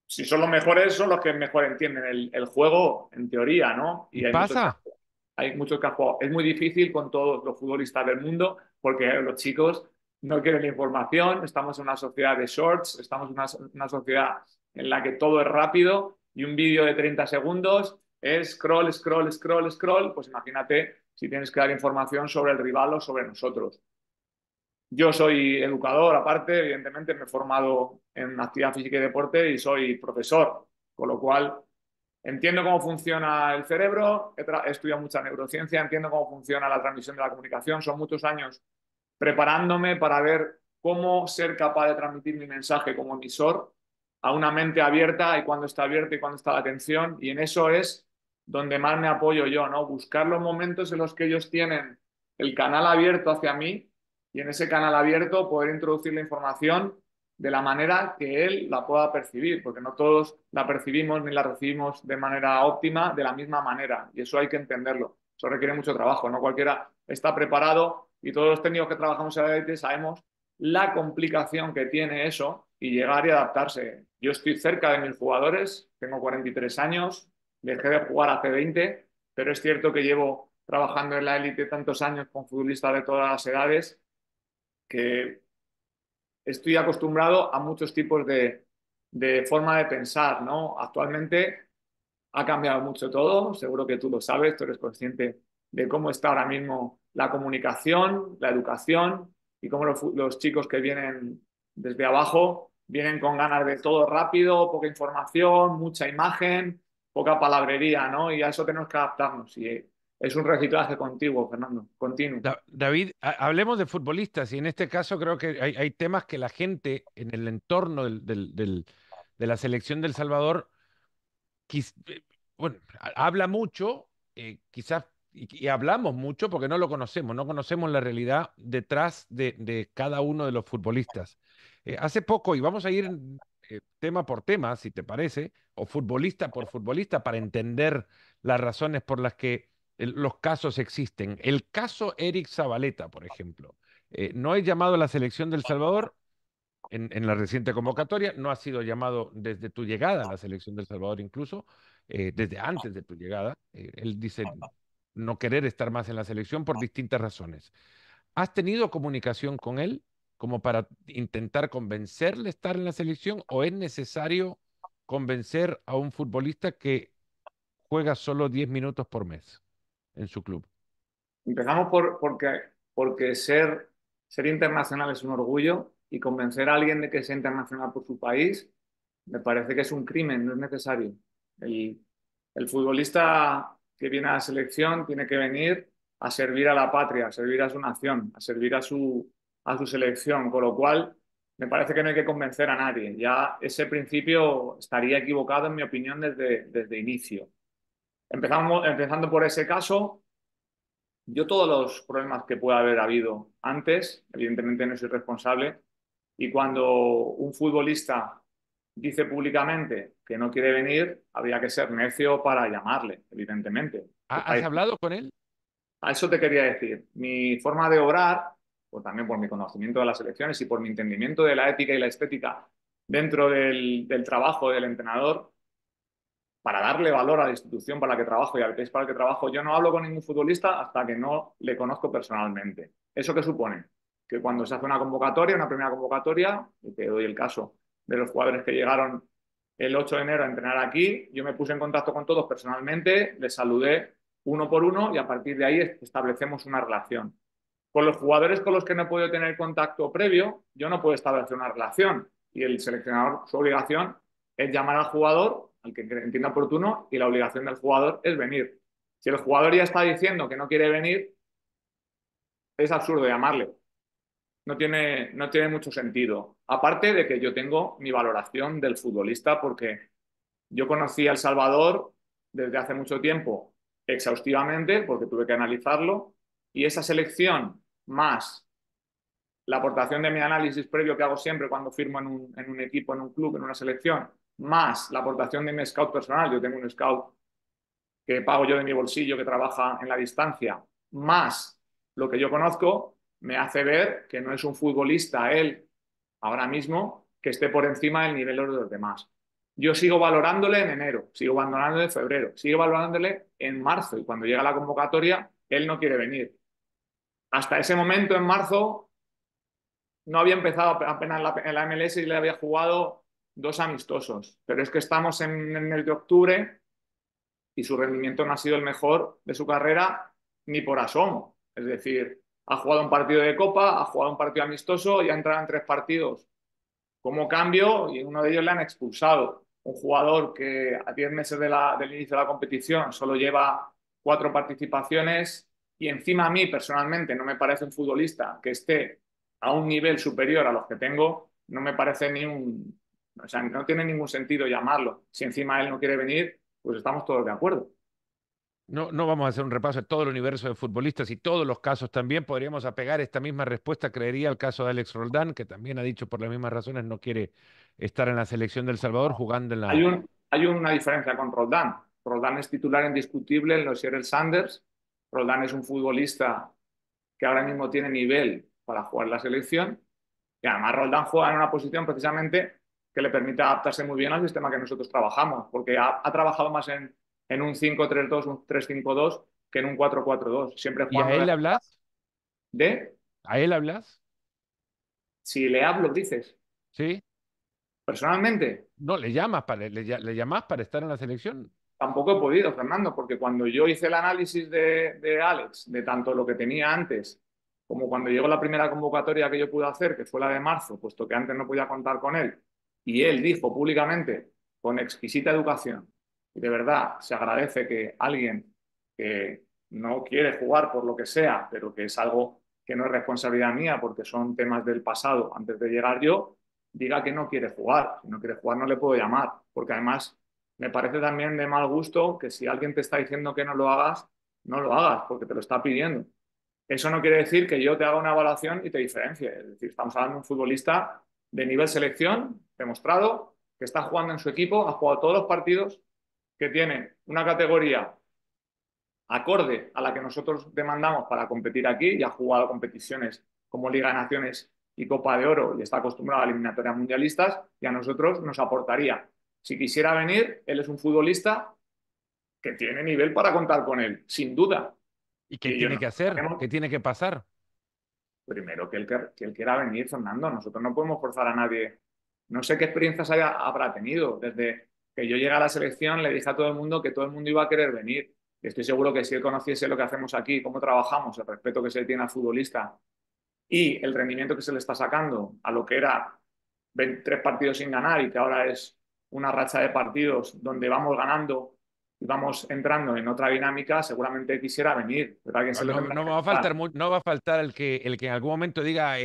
B: si son los mejores, son los que mejor entienden el juego en teoría, ¿no?
A: ¿Y
B: Y
A: pasa?
B: hay muchos que han jugado. Es muy difícil con todos los futbolistas del mundo porque los chicos no quieren la información, estamos en una sociedad de shorts, estamos en una sociedad en la que todo es rápido y un vídeo de 30 segundos es scroll, scroll, scroll, scroll, pues imagínate si tienes que dar información sobre el rival o sobre nosotros. Yo soy educador, aparte, evidentemente me he formado en actividad física y deporte y soy profesor, con lo cual entiendo cómo funciona el cerebro, he estudiado mucha neurociencia, entiendo cómo funciona la transmisión de la comunicación, son muchos años preparándome para ver cómo ser capaz de transmitir mi mensaje como emisor a una mente abierta y cuándo está abierta y cuándo está la atención, y en eso es donde más me apoyo yo, ¿no? Buscar los momentos en los que ellos tienen el canal abierto hacia mí y en ese canal abierto poder introducir la información de la manera que él la pueda percibir, porque no todos la percibimos ni la recibimos de manera óptima, de la misma manera, y eso hay que entenderlo. Eso requiere mucho trabajo, no cualquiera está preparado y todos los técnicos que trabajamos en la élite sabemos la complicación que tiene eso y llegar y adaptarse. Yo estoy cerca de mis jugadores, tengo 43 años, dejé de jugar hace 20, pero es cierto que llevo trabajando en la élite tantos años con futbolistas de todas las edades que estoy acostumbrado a muchos tipos de forma de pensar, ¿no? Actualmente ha cambiado mucho todo, seguro que tú lo sabes, tú eres consciente de cómo está ahora mismo la comunicación, la educación y cómo los chicos que vienen desde abajo vienen con ganas de todo rápido, poca información, mucha imagen, poca palabrería, ¿no? Y a eso tenemos que adaptarnos. Y es un reciclaje continuo, Fernando, continuo.
A: David, hablemos de futbolistas y en este caso creo que hay temas que la gente en el entorno de la selección del Salvador bueno, habla mucho, quizás, y hablamos mucho porque no lo conocemos, no conocemos la realidad detrás de cada uno de los futbolistas. Hace poco, y vamos a ir tema por tema, si te parece, o futbolista por futbolista, para entender las razones por las que los casos existen. El caso Eric Zabaleta, por ejemplo. No he llamado a la selección del Salvador en la reciente convocatoria, no ha sido llamado desde tu llegada a la selección del Salvador incluso, desde antes de tu llegada. Él dice no querer estar más en la selección por distintas razones. ¿Has tenido comunicación con él como para intentar convencerle de estar en la selección o es necesario convencer a un futbolista que juega solo 10 minutos por mes en su club?
B: Empezamos porque ser internacional es un orgullo y convencer a alguien de que sea internacional por su país me parece que es un crimen, no es necesario. El, el futbolista que viene a la selección tiene que venir a servir a la patria, a servir a su nación, a servir a su selección, con lo cual me parece que no hay que convencer a nadie. Ya ese principio estaría equivocado, en mi opinión, desde inicio. Empezando por ese caso. Yo todos los problemas que pueda haber habido antes, evidentemente no soy responsable, y cuando un futbolista dice públicamente que no quiere venir, habría que ser necio para llamarle, evidentemente.
A: ¿Has hablado con él?
B: A eso te quería decir. Mi forma de obrar, pues también por mi conocimiento de las elecciones y por mi entendimiento de la ética y la estética dentro del trabajo del entrenador, para darle valor a la institución para la que trabajo y al país para el que trabajo, yo no hablo con ningún futbolista hasta que no le conozco personalmente. ¿Eso qué supone? Que cuando se hace una convocatoria, una primera convocatoria, y te doy el caso de los jugadores que llegaron el 8 de enero a entrenar aquí, yo me puse en contacto con todos personalmente, les saludé uno por uno y a partir de ahí establecemos una relación. Con los jugadores con los que no he podido tener contacto previo, yo no puedo establecer una relación y el seleccionador, su obligación es llamar al jugador, al que entienda oportuno, y la obligación del jugador es venir. Si el jugador ya está diciendo que no quiere venir, es absurdo llamarle. No tiene mucho sentido. Aparte de que yo tengo mi valoración del futbolista, porque yo conocí a El Salvador desde hace mucho tiempo exhaustivamente, porque tuve que analizarlo, y esa selección más la aportación de mi análisis previo que hago siempre cuando firmo en un equipo, en un club, en una selección, más la aportación de mi scout personal, yo tengo un scout que pago yo de mi bolsillo, que trabaja en la distancia, más lo que yo conozco, me hace ver que no es un futbolista él ahora mismo que esté por encima del nivel de los demás. Yo sigo valorándole en enero, sigo valorándole en febrero, sigo valorándole en marzo y cuando llega la convocatoria, él no quiere venir. Hasta ese momento, en marzo, no había empezado apenas en la MLS y le había jugado 2 amistosos, pero es que estamos en el mes de octubre y su rendimiento no ha sido el mejor de su carrera ni por asomo. Es decir, ha jugado un partido de Copa, ha jugado un partido amistoso y ha entrado en 3 partidos como cambio y en uno de ellos le han expulsado. Un jugador que a 10 meses del inicio de la competición solo lleva 4 participaciones y encima a mí personalmente no me parece un futbolista que esté a un nivel superior a los que tengo, no me parece o sea, no tiene ningún sentido llamarlo. Si encima él no quiere venir, pues estamos todos de acuerdo.
A: No, no vamos a hacer un repaso de todo el universo de futbolistas y todos los casos también. Podríamos apegar esta misma respuesta, creería, al caso de Alex Roldán, que también ha dicho por las mismas razones no quiere estar en la selección del Salvador jugando en la...
B: Hay una diferencia con Roldán. Roldán es titular indiscutible en los Seattle Sanders. Roldán es un futbolista que ahora mismo tiene nivel para jugar en la selección. Y además Roldán juega en una posición precisamente que le permite adaptarse muy bien al sistema que nosotros trabajamos, porque ha trabajado más en un 5-3-2, un 3-5-2, que en un 4-4-2. Siempre
A: ¿Y a
B: jugando
A: él hablas?
B: de
A: ¿A él hablas?
B: si le hablo, dices,
A: ¿Sí?
B: personalmente.
A: No, le llamas le llamas para estar en la selección.
B: Tampoco he podido, Fernando, porque cuando yo hice el análisis de Alex, de tanto lo que tenía antes, como cuando llegó la primera convocatoria que yo pude hacer, que fue la de marzo, puesto que antes no podía contar con él, y él dijo públicamente, con exquisita educación, y de verdad se agradece que alguien que no quiere jugar por lo que sea, pero que es algo que no es responsabilidad mía, porque son temas del pasado antes de llegar yo, diga que no quiere jugar. Si no quiere jugar no le puedo llamar, porque además me parece también de mal gusto que si alguien te está diciendo que no lo hagas, no lo hagas porque te lo está pidiendo. Eso no quiere decir que yo te haga una evaluación y te diferencie. Es decir, estamos hablando de un futbolista de nivel selección, demostrado, que está jugando en su equipo, ha jugado todos los partidos, que tiene una categoría acorde a la que nosotros demandamos para competir aquí y ha jugado competiciones como Liga de Naciones y Copa de Oro y está acostumbrado a eliminatorias mundialistas y a nosotros nos aportaría. Si quisiera venir, él es un futbolista que tiene nivel para contar con él, sin duda.
A: ¿Y qué
B: Y yo
A: tiene
B: no
A: que hacer?
B: tenemos
A: ¿Qué tiene que pasar?
B: primero que él quiera venir, Fernando. Nosotros no podemos forzar a nadie. No sé qué experiencias habrá tenido. Desde que yo llegué a la selección le dije a todo el mundo que todo el mundo iba a querer venir. Y estoy seguro que si él conociese lo que hacemos aquí, cómo trabajamos, el respeto que se le tiene al futbolista y el rendimiento que se le está sacando a lo que era 23 partidos sin ganar y que ahora es una racha de partidos donde vamos ganando y vamos entrando en otra dinámica, seguramente quisiera venir, pero alguien se lo
A: No,
B: tendrá
A: no
B: que
A: me va a faltar,
B: contar.
A: no va a faltar el que en algún momento diga,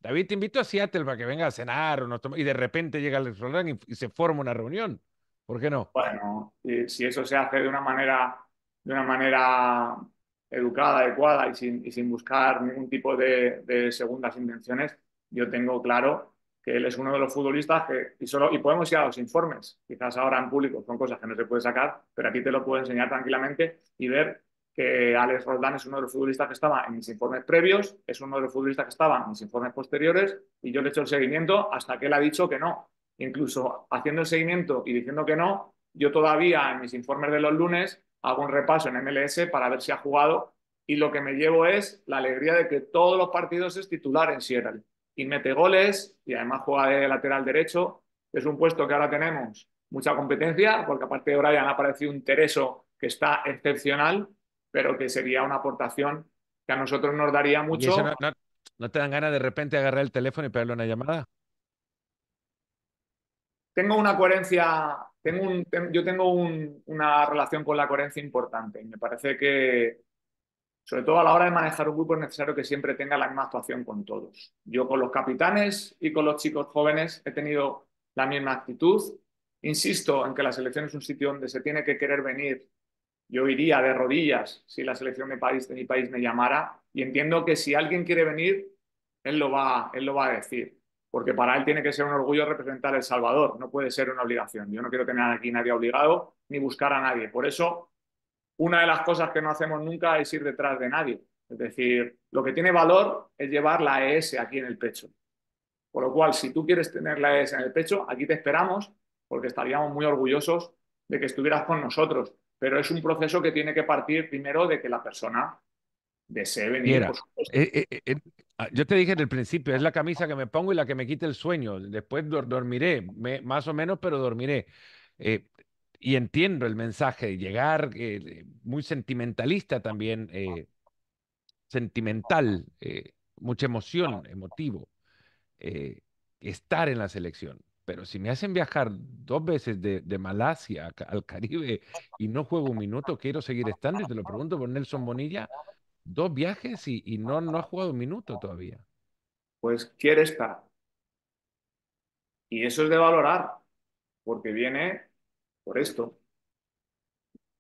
A: David, te invito a Seattle para que venga a cenar y de repente llega el restaurante y se forma una reunión. ¿Por qué no?
B: Bueno, y si eso se hace de una manera educada, adecuada y sin buscar ningún tipo de segundas intenciones, yo tengo claro que él es uno de los futbolistas y podemos ir a los informes, quizás ahora en público son cosas que no se puede sacar, pero aquí te lo puedo enseñar tranquilamente y ver que Alex Roldán es uno de los futbolistas que estaba en mis informes previos, es uno de los futbolistas que estaba en mis informes posteriores y yo le he hecho el seguimiento hasta que él ha dicho que no. Incluso haciendo el seguimiento y diciendo que no, yo todavía en mis informes de los lunes hago un repaso en MLS para ver si ha jugado y lo que me llevo es la alegría de que todos los partidos es titular en Seattle y mete goles y además juega de lateral derecho. Es un puesto que ahora tenemos mucha competencia porque aparte de Brian ha aparecido un Tereso que está excepcional, pero que sería una aportación que a nosotros nos daría
A: Y eso
B: mucho.
A: no te dan ganas de repente agarrar el teléfono y pegarle una llamada.
B: Tengo una coherencia, yo tengo una relación con la coherencia importante y me parece que, sobre todo a la hora de manejar un grupo, es necesario que siempre tenga la misma actuación con todos. Yo con los capitanes y con los chicos jóvenes he tenido la misma actitud. Insisto en que la selección es un sitio donde se tiene que querer venir. Yo iría de rodillas si la selección de mi país me llamara y entiendo que si alguien quiere venir, él lo va a decir, porque para él tiene que ser un orgullo representar El Salvador, no puede ser una obligación. Yo no quiero tener aquí nadie obligado ni buscar a nadie. Por eso, una de las cosas que no hacemos nunca es ir detrás de nadie. Es decir, lo que tiene valor es llevar la ES aquí en el pecho. Por lo cual, si tú quieres tener la ES en el pecho, aquí te esperamos porque estaríamos muy orgullosos de que estuvieras con nosotros. Pero es un proceso que tiene que partir primero de que la persona desee venir,
A: Quiera.
B: por supuesto.
A: Yo te dije en el principio, es la camisa que me pongo y la que me quita el sueño. Después dormiré, más o menos, pero dormiré. Eh, y entiendo el mensaje de llegar, muy sentimentalista también, sentimental, mucha emoción, emotivo, estar en la selección. Pero si me hacen viajar 2 veces de Malasia al Caribe y no juego un minuto, quiero seguir estando. Y te lo pregunto por Nelson Bonilla, 2 viajes y no ha jugado un minuto todavía.
B: Pues quiere estar. Y eso es de valorar, porque viene por esto.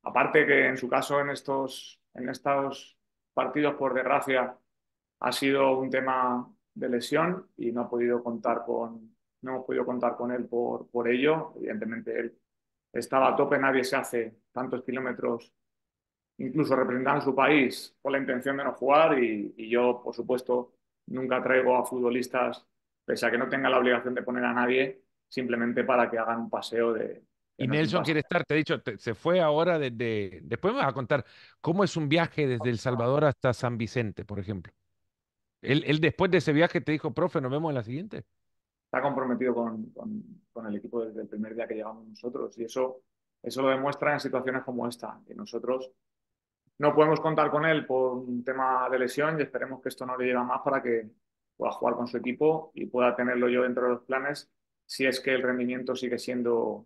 B: Aparte que en su caso en estos partidos, por desgracia, ha sido un tema de lesión y no hemos podido contar con él por ello. Evidentemente él estaba a tope, nadie se hace tantos kilómetros, incluso representando a su país, con la intención de no jugar y yo, por supuesto, nunca traigo a futbolistas, pese a que no tenga la obligación de poner a nadie, simplemente para que hagan un paseo de que
A: Y
B: no es un
A: Nelson
B: paseo.
A: quiere estar, te he dicho, se fue ahora desde... Después me vas a contar cómo es un viaje desde El Salvador hasta San Vicente, por ejemplo. Él después de ese viaje te dijo, profe, nos vemos en la siguiente.
B: Está comprometido con el equipo desde el primer día que llegamos nosotros y eso lo demuestra en situaciones como esta, que nosotros no podemos contar con él por un tema de lesión y esperemos que esto no le lleve a más para que pueda jugar con su equipo y pueda tenerlo yo dentro de los planes si es que el rendimiento sigue siendo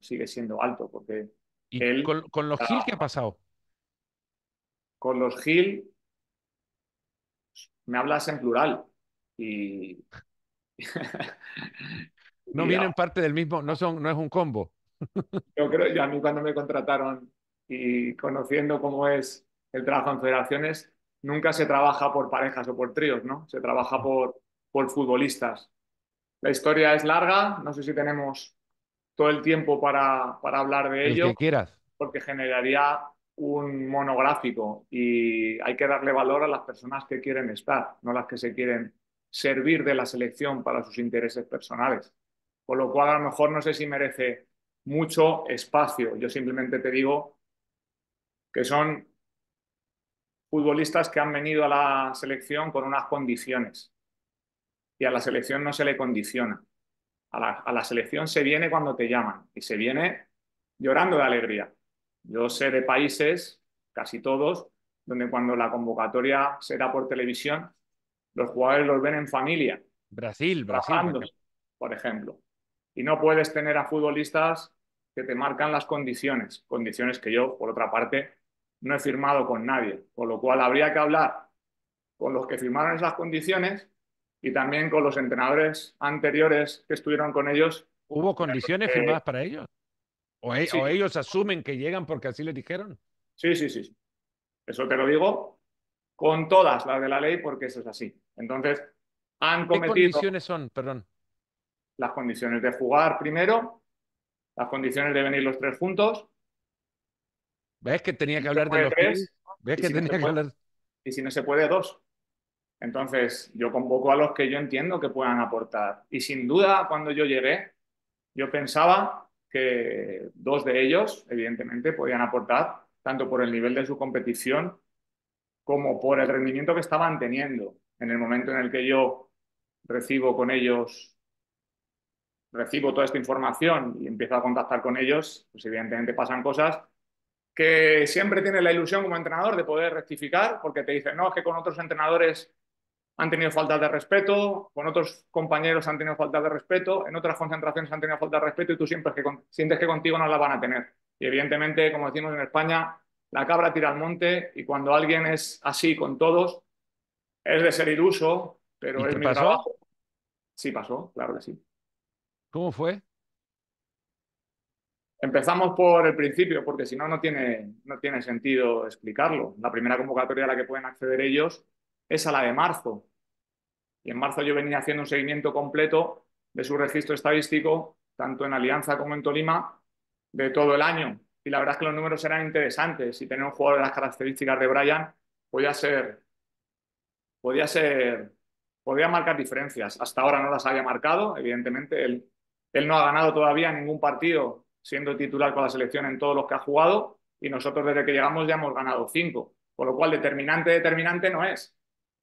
B: alto, porque
A: Y
B: él
A: con los Gil, ¿qué ha pasado?
B: con los Gil me hablas en plural y,
A: No
B: y
A: vienen parte del mismo, no es un combo.
B: yo creo, y a mí cuando me contrataron y conociendo cómo es el trabajo en federaciones, nunca se trabaja por parejas o por tríos, ¿no? Se trabaja por futbolistas. La historia es larga, no sé si tenemos todo el tiempo para hablar de
A: El
B: ello,
A: que quieras.
B: porque generaría un monográfico y hay que darle valor a las personas que quieren estar, no las que se quieren servir de la selección para sus intereses personales. Con lo cual, a lo mejor no sé si merece mucho espacio. Yo simplemente te digo que son futbolistas que han venido a la selección con unas condiciones y a la selección no se le condiciona. A la selección se viene cuando te llaman y se viene llorando de alegría. Yo sé de países, casi todos, donde cuando la convocatoria se da por televisión, los jugadores los ven en familia,
A: Brasil, por
B: trabajando,
A: ejemplo.
B: por ejemplo. Y no puedes tener a futbolistas que te marcan las condiciones que yo, por otra parte, no he firmado con nadie. Con lo cual habría que hablar con los que firmaron esas condiciones y también con los entrenadores anteriores que estuvieron con ellos.
A: ¿Hubo condiciones firmadas para ellos? ¿O
B: Sí,
A: ellos asumen que llegan porque así les dijeron?
B: sí, sí, sí, sí. Eso te lo digo con todas las de la ley porque eso es así. Entonces, han
A: ¿Qué
B: cometido
A: condiciones son? Perdón.
B: las condiciones de jugar primero, las condiciones de venir los tres juntos,
A: ¿Ves que tenía
B: si
A: que
B: no se
A: hablar de
B: puede
A: los clubes?
B: tres,
A: ¿Ves
B: y
A: que
B: si no se
A: tenía que
B: puede,
A: hablar?
B: y si no se puede dos. Entonces, yo convoco a los que yo entiendo que puedan aportar. Y sin duda, cuando yo llegué, yo pensaba que dos de ellos, evidentemente, podían aportar, tanto por el nivel de su competición como por el rendimiento que estaban teniendo. En el momento en el que yo recibo con ellos, recibo toda esta información y empiezo a contactar con ellos, pues evidentemente pasan cosas que siempre tienes la ilusión como entrenador de poder rectificar, porque te dicen, no, es que con otros entrenadores han tenido faltas de respeto, con otros compañeros han tenido faltas de respeto, en otras concentraciones han tenido faltas de respeto y tú siempre sientes que contigo no la van a tener. Y evidentemente, como decimos en España, la cabra tira al monte y cuando alguien es así con todos, es de ser iluso,
A: ¿Y
B: pero es
A: te
B: mi
A: pasó?
B: trabajo. Sí pasó, claro que sí.
A: ¿Cómo fue?
B: Empezamos por el principio, porque si no, no tiene sentido explicarlo. La primera convocatoria a la que pueden acceder ellos es a la de marzo. Y en marzo yo venía haciendo un seguimiento completo de su registro estadístico, tanto en Alianza como en Tolima, de todo el año. Y la verdad es que los números eran interesantes. Y tener un jugador de las características de Brian podía ser, podía ser, podía marcar diferencias. Hasta ahora no las había marcado, evidentemente. Él no ha ganado todavía ningún partido siendo titular con la selección en todos los que ha jugado. Y nosotros desde que llegamos ya hemos ganado 5. Por lo cual determinante no es,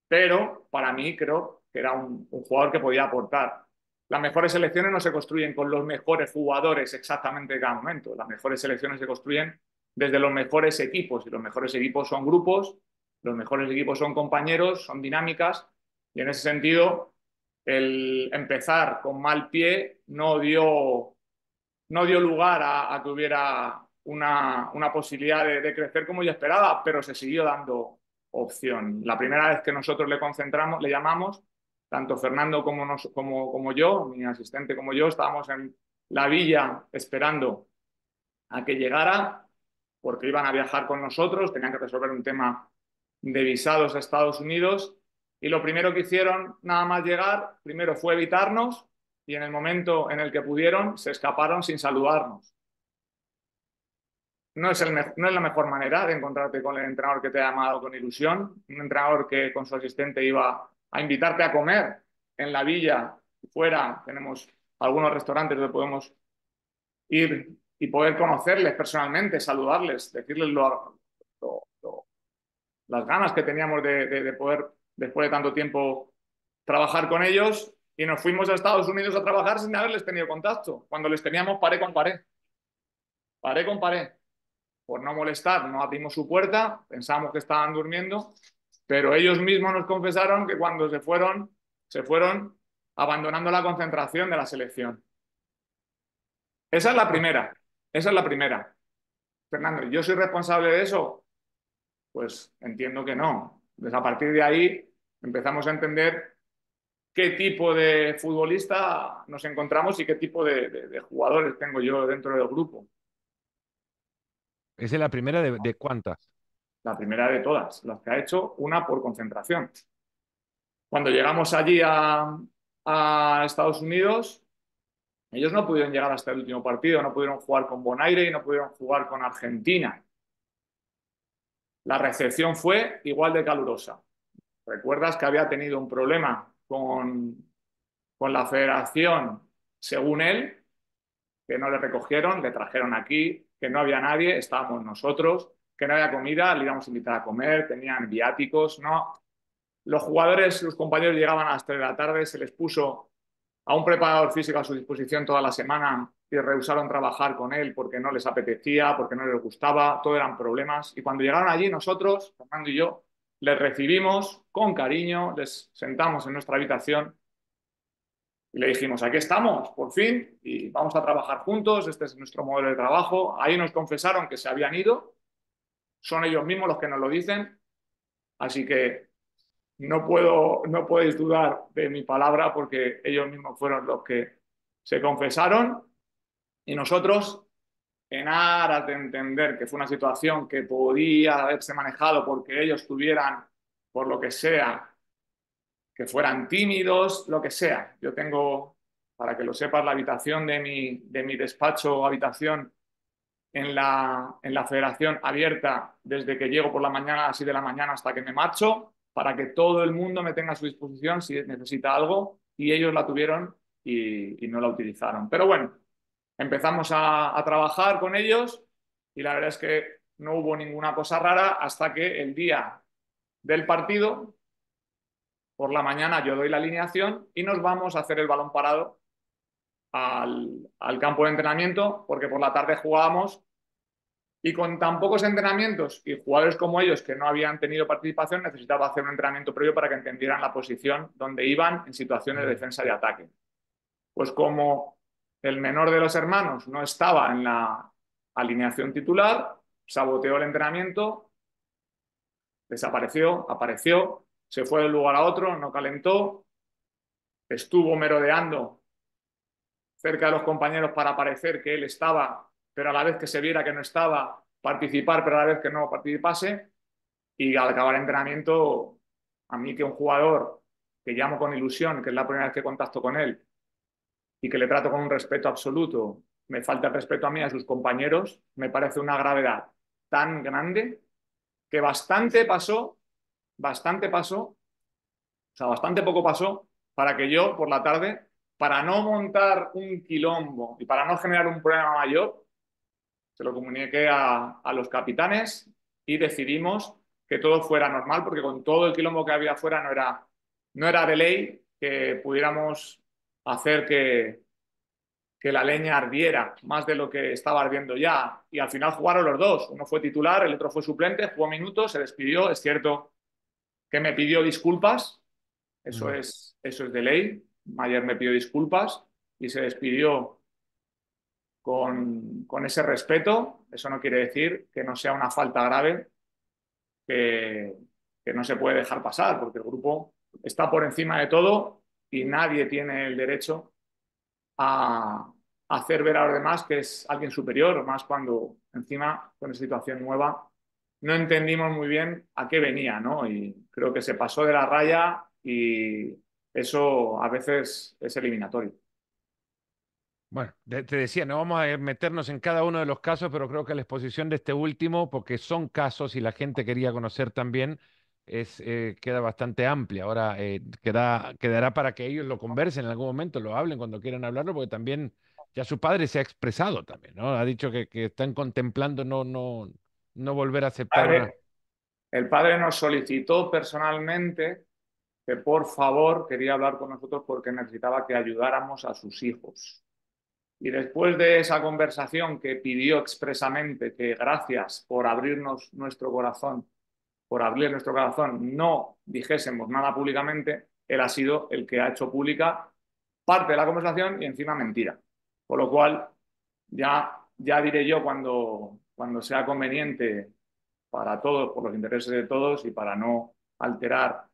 B: pero para mí creo que era un jugador que podía aportar. Las mejores selecciones no se construyen con los mejores jugadores exactamente de cada momento. Las mejores selecciones se construyen desde los mejores equipos y los mejores equipos son grupos, los mejores equipos son compañeros, son dinámicas y en ese sentido el empezar con mal pie no dio lugar a que hubiera una posibilidad de crecer como yo esperaba, pero se siguió dando opción. La primera vez que nosotros le concentramos, le llamamos, tanto Fernando como yo, mi asistente como yo, estábamos en la villa esperando a que llegara, porque iban a viajar con nosotros, tenían que resolver un tema de visados a Estados Unidos, y lo primero que hicieron, nada más llegar, primero fue evitarnos, y en el momento en el que pudieron, se escaparon sin saludarnos. No es la mejor manera de encontrarte con el entrenador que te ha llamado con ilusión, un entrenador que con su asistente iba a invitarte a comer en la villa, fuera, tenemos algunos restaurantes donde podemos ir y poder conocerles personalmente, saludarles, decirles las ganas que teníamos de poder, después de tanto tiempo, trabajar con ellos y nos fuimos a Estados Unidos a trabajar sin haberles tenido contacto. Cuando les teníamos paré con paré. Por no molestar, no abrimos su puerta, pensamos que estaban durmiendo, pero ellos mismos nos confesaron que cuando se fueron abandonando la concentración de la selección. Esa es la primera, esa es la primera. Fernando, ¿yo soy responsable de eso? Pues entiendo que no. Pues a partir de ahí empezamos a entender qué tipo de futbolista nos encontramos y qué tipo de jugadores tengo yo dentro del grupo.
A: Esa es la primera de cuántas.
B: La primera de todas, las que ha hecho una por concentración. Cuando llegamos allí a Estados Unidos, ellos no pudieron llegar hasta el último partido, no pudieron jugar con Bonaire y no pudieron jugar con Argentina. La recepción fue igual de calurosa. ¿Recuerdas que había tenido un problema con, con la federación, según él, que no le recogieron, le trajeron aquí, que no había nadie, estábamos nosotros, que no había comida, le íbamos a invitar a comer, tenían viáticos, no. Los jugadores, los compañeros llegaban a las 3 de la tarde, se les puso a un preparador físico a su disposición toda la semana y rehusaron trabajar con él porque no les apetecía, porque no les gustaba, todo eran problemas. Y cuando llegaron allí, nosotros, Fernando y yo, les recibimos con cariño, les sentamos en nuestra habitación y le dijimos, aquí estamos, por fin, y vamos a trabajar juntos, este es nuestro modelo de trabajo. Ahí nos confesaron que se habían ido, son ellos mismos los que nos lo dicen, así que no podéis dudar de mi palabra porque ellos mismos fueron los que se confesaron y nosotros, en aras de entender que fue una situación que podía haberse manejado porque ellos tuvieran, por lo que sea, que fueran tímidos, lo que sea. Yo tengo, para que lo sepas, la habitación de mi despacho o habitación en la federación abierta desde que llego por la mañana a las 6 de la mañana hasta que me marcho, para que todo el mundo me tenga a su disposición si necesita algo, y ellos la tuvieron y no la utilizaron. Pero bueno, empezamos a trabajar con ellos y la verdad es que no hubo ninguna cosa rara hasta que el día del partido, por la mañana yo doy la alineación y nos vamos a hacer el balón parado al campo de entrenamiento porque por la tarde jugábamos. Y con tan pocos entrenamientos y jugadores como ellos que no habían tenido participación, necesitaba hacer un entrenamiento previo para que entendieran la posición donde iban en situaciones de defensa y ataque. Pues como el menor de los hermanos no estaba en la alineación titular, saboteó el entrenamiento, desapareció, apareció, se fue de un lugar a otro, no calentó, estuvo merodeando cerca de los compañeros para parecer que él estaba, pero a la vez que se viera que no estaba, participar, pero a la vez que no participase. Y al acabar el entrenamiento, a mí que un jugador que llamo con ilusión, que es la primera vez que contacto con él y que le trato con un respeto absoluto, me falta el respeto a mí y a sus compañeros, me parece una gravedad tan grande que bastante pasó, o sea, bastante poco pasó para que yo por la tarde, para no montar un quilombo y para no generar un problema mayor, se lo comuniqué a los capitanes y decidimos que todo fuera normal, porque con todo el quilombo que había afuera no era de ley que pudiéramos hacer que la leña ardiera más de lo que estaba ardiendo ya. Y al final jugaron los dos. Uno fue titular, el otro fue suplente, jugó minutos, se despidió. Es cierto que me pidió disculpas,
A: Mm.
B: eso es de ley. Ayer me pidió disculpas y se despidió con ese respeto. Eso no quiere decir que no sea una falta grave que, que no se puede dejar pasar, porque el grupo está por encima de todo y nadie tiene el derecho a hacer ver a los demás que es alguien superior, más cuando encima con esa situación nueva no entendimos muy bien a qué venía, ¿no? Y creo que se pasó de la raya y eso a veces es eliminatorio.
A: Bueno, te decía, no vamos a meternos en cada uno de los casos, pero creo que la exposición de este último, porque son casos y la gente quería conocer también, queda bastante amplia. Ahora quedará para que ellos lo conversen en algún momento, lo hablen cuando quieran hablarlo, porque también ya su padre se ha expresado también, ¿no? Ha dicho que están contemplando no volver a aceptar una.
B: El padre nos solicitó personalmente que por favor quería hablar con nosotros porque necesitaba que ayudáramos a sus hijos. Y después de esa conversación que pidió expresamente que gracias por abrirnos nuestro corazón, por abrir nuestro corazón, no dijésemos nada públicamente, él ha sido el que ha hecho pública parte de la conversación y encima mentira. Por lo cual, ya diré yo cuando sea conveniente para todos, por los intereses de todos y para no alterar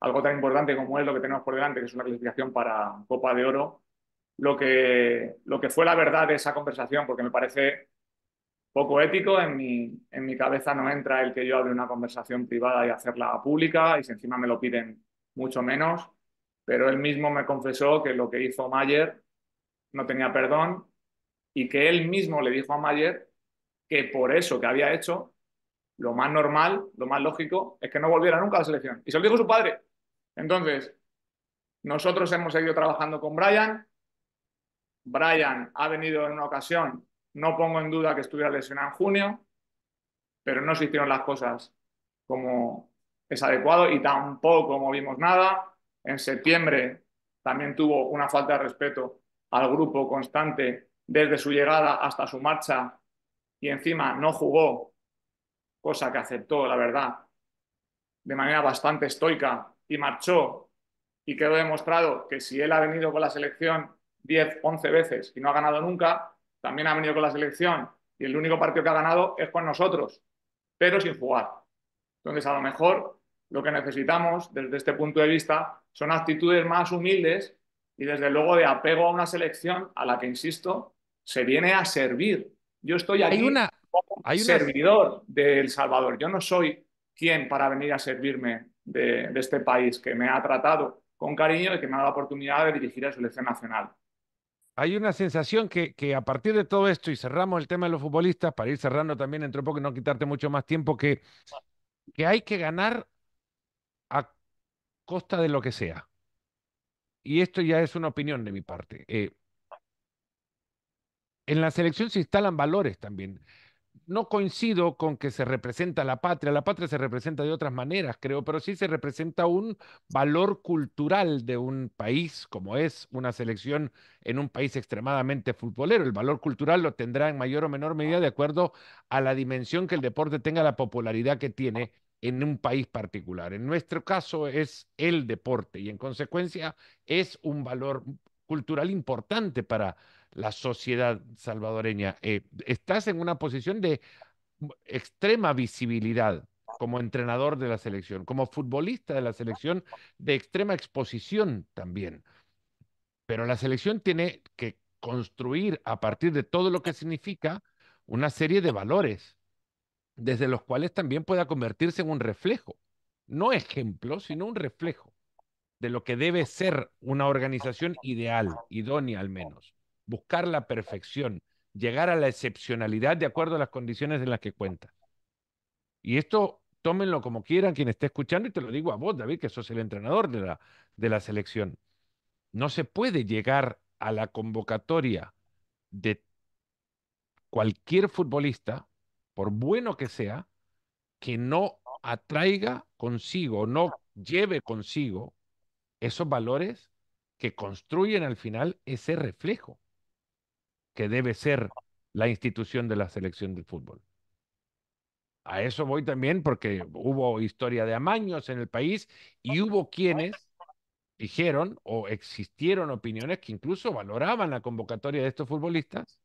B: algo tan importante como es lo que tenemos por delante, que es una clasificación para Copa de Oro, lo que fue la verdad de esa conversación, porque me parece poco ético. En mi cabeza no entra el que yo hable una conversación privada y hacerla pública, y si encima me lo piden, mucho menos. Pero él mismo me confesó que lo que hizo Mayer no tenía perdón y que él mismo le dijo a Mayer que por eso que había hecho, lo más normal, lo más lógico, es que no volviera nunca a la selección. Y se lo dijo su padre. Entonces, Nosotros hemos seguido trabajando con Brian. Brian ha venido en una ocasión, no pongo en duda que estuviera lesionado en junio, pero no se hicieron las cosas como es adecuado y tampoco movimos nada. En septiembre también tuvo una falta de respeto al grupo constante desde su llegada hasta su marcha y encima no jugó, cosa que aceptó, la verdad, de manera bastante estoica y marchó y quedó demostrado que si él ha venido con la selección 10, 11 veces y no ha ganado nunca, también ha venido con la selección y el único partido que ha ganado es con nosotros, pero sin jugar. Entonces, a lo mejor lo que necesitamos desde este punto de vista son actitudes más humildes y desde luego de apego a una selección a la que, insisto, se viene a servir. Yo estoy
A: Hay
B: aquí
A: una,
B: como
A: hay unas,
B: servidor de El Salvador. Yo no soy quien para venir a servirme de este país que me ha tratado con cariño y que me ha dado la oportunidad de dirigir a la selección nacional.
A: hay una sensación que a partir de todo esto, y cerramos el tema de los futbolistas, para ir cerrando también entre poco y no quitarte mucho más tiempo, que hay que ganar a costa de lo que sea. Y esto ya es una opinión de mi parte. En la selección se instalan valores también. No coincido con que se representa la patria se representa de otras maneras, creo, pero sí se representa un valor cultural de un país, como es una selección en un país extremadamente futbolero. El valor cultural lo tendrá en mayor o menor medida de acuerdo a la dimensión que el deporte tenga, la popularidad que tiene en un país particular. En nuestro caso es el deporte y en consecuencia es un valor cultural importante para la sociedad salvadoreña. Estás en una posición de extrema visibilidad como entrenador de la selección, como futbolista de la selección, de extrema exposición también. Pero la selección tiene que construir a partir de todo lo que significa una serie de valores, desde los cuales también pueda convertirse en un reflejo, no ejemplo, sino un reflejo de lo que debe ser una organización ideal, idónea al menos, buscar la perfección, llegar a la excepcionalidad de acuerdo a las condiciones en las que cuenta. Y esto tómenlo como quieran quien esté escuchando y te lo digo a vos, David, que sos el entrenador de la selección. No se puede llegar a la convocatoria de cualquier futbolista, por bueno que sea, que no atraiga consigo, no lleve consigo esos valores que construyen al final ese reflejo que debe ser la institución de la selección de fútbol. A eso voy también porque hubo historia de amaños en el país y hubo quienes dijeron o existieron opiniones que incluso valoraban la convocatoria de estos futbolistas,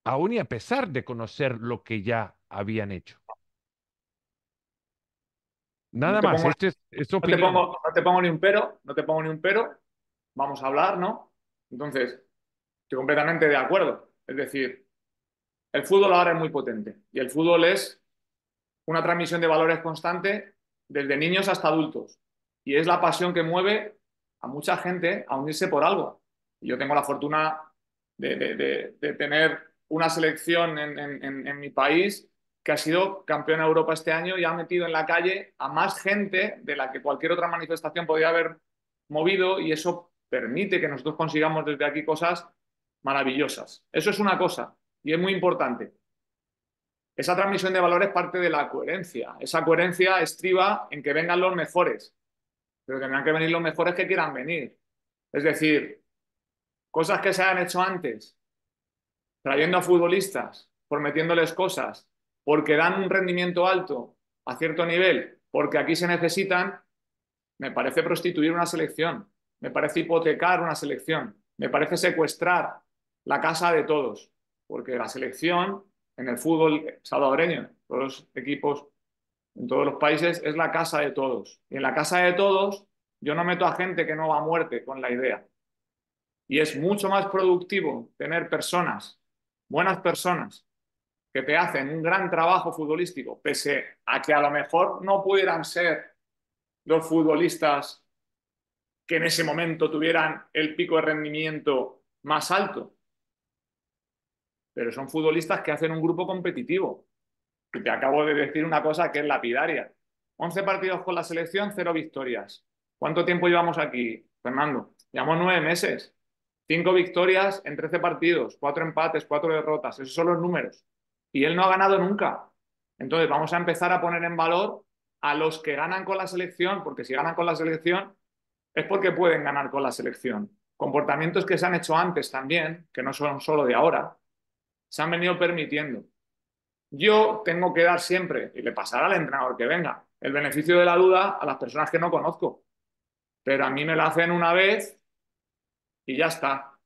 A: aún y a pesar de conocer lo que ya habían hecho.
B: No
A: Nada
B: te
A: más,
B: pongo,
A: es opinión.
B: no te pongo ni un pero, no te pongo ni un pero, vamos a hablar, ¿no? Entonces, estoy completamente de acuerdo. Es decir, el fútbol ahora es muy potente y el fútbol es una transmisión de valores constante desde niños hasta adultos. Y es la pasión que mueve a mucha gente a unirse por algo. Y yo tengo la fortuna de tener una selección en mi país que ha sido campeona de Europa este año y ha metido en la calle a más gente de la que cualquier otra manifestación podría haber movido y eso permite que nosotros consigamos desde aquí cosas maravillosas. Eso es una cosa y es muy importante. Esa transmisión de valores parte de la coherencia. Esa coherencia estriba en que vengan los mejores, pero tendrán que venir los mejores que quieran venir. Es decir, cosas que se han hecho antes, trayendo a futbolistas, prometiéndoles cosas, porque dan un rendimiento alto a cierto nivel, porque aquí se necesitan, me parece prostituir una selección, me parece hipotecar una selección, me parece secuestrar la casa de todos, porque la selección en el fútbol salvadoreño, todos los equipos en todos los países, es la casa de todos. Y en la casa de todos yo no meto a gente que no va a muerte con la idea. Y es mucho más productivo tener personas, buenas personas, que te hacen un gran trabajo futbolístico, pese a que a lo mejor no pudieran ser los futbolistas que en ese momento tuvieran el pico de rendimiento más alto, pero son futbolistas que hacen un grupo competitivo. Y te acabo de decir una cosa que es lapidaria. 11 partidos con la selección, 0 victorias. ¿Cuánto tiempo llevamos aquí, Fernando? Llevamos 9 meses. 5 victorias en 13 partidos, 4 empates, 4 derrotas. Esos son los números. Y él no ha ganado nunca. Entonces vamos a empezar a poner en valor a los que ganan con la selección, porque si ganan con la selección es porque pueden ganar con la selección. Comportamientos que se han hecho antes también, que no son solo de ahora, se han venido permitiendo. Yo tengo que dar siempre, y le pasará al entrenador que venga, el beneficio de la duda a las personas que no conozco. Pero a mí me lo hacen una vez y ya está.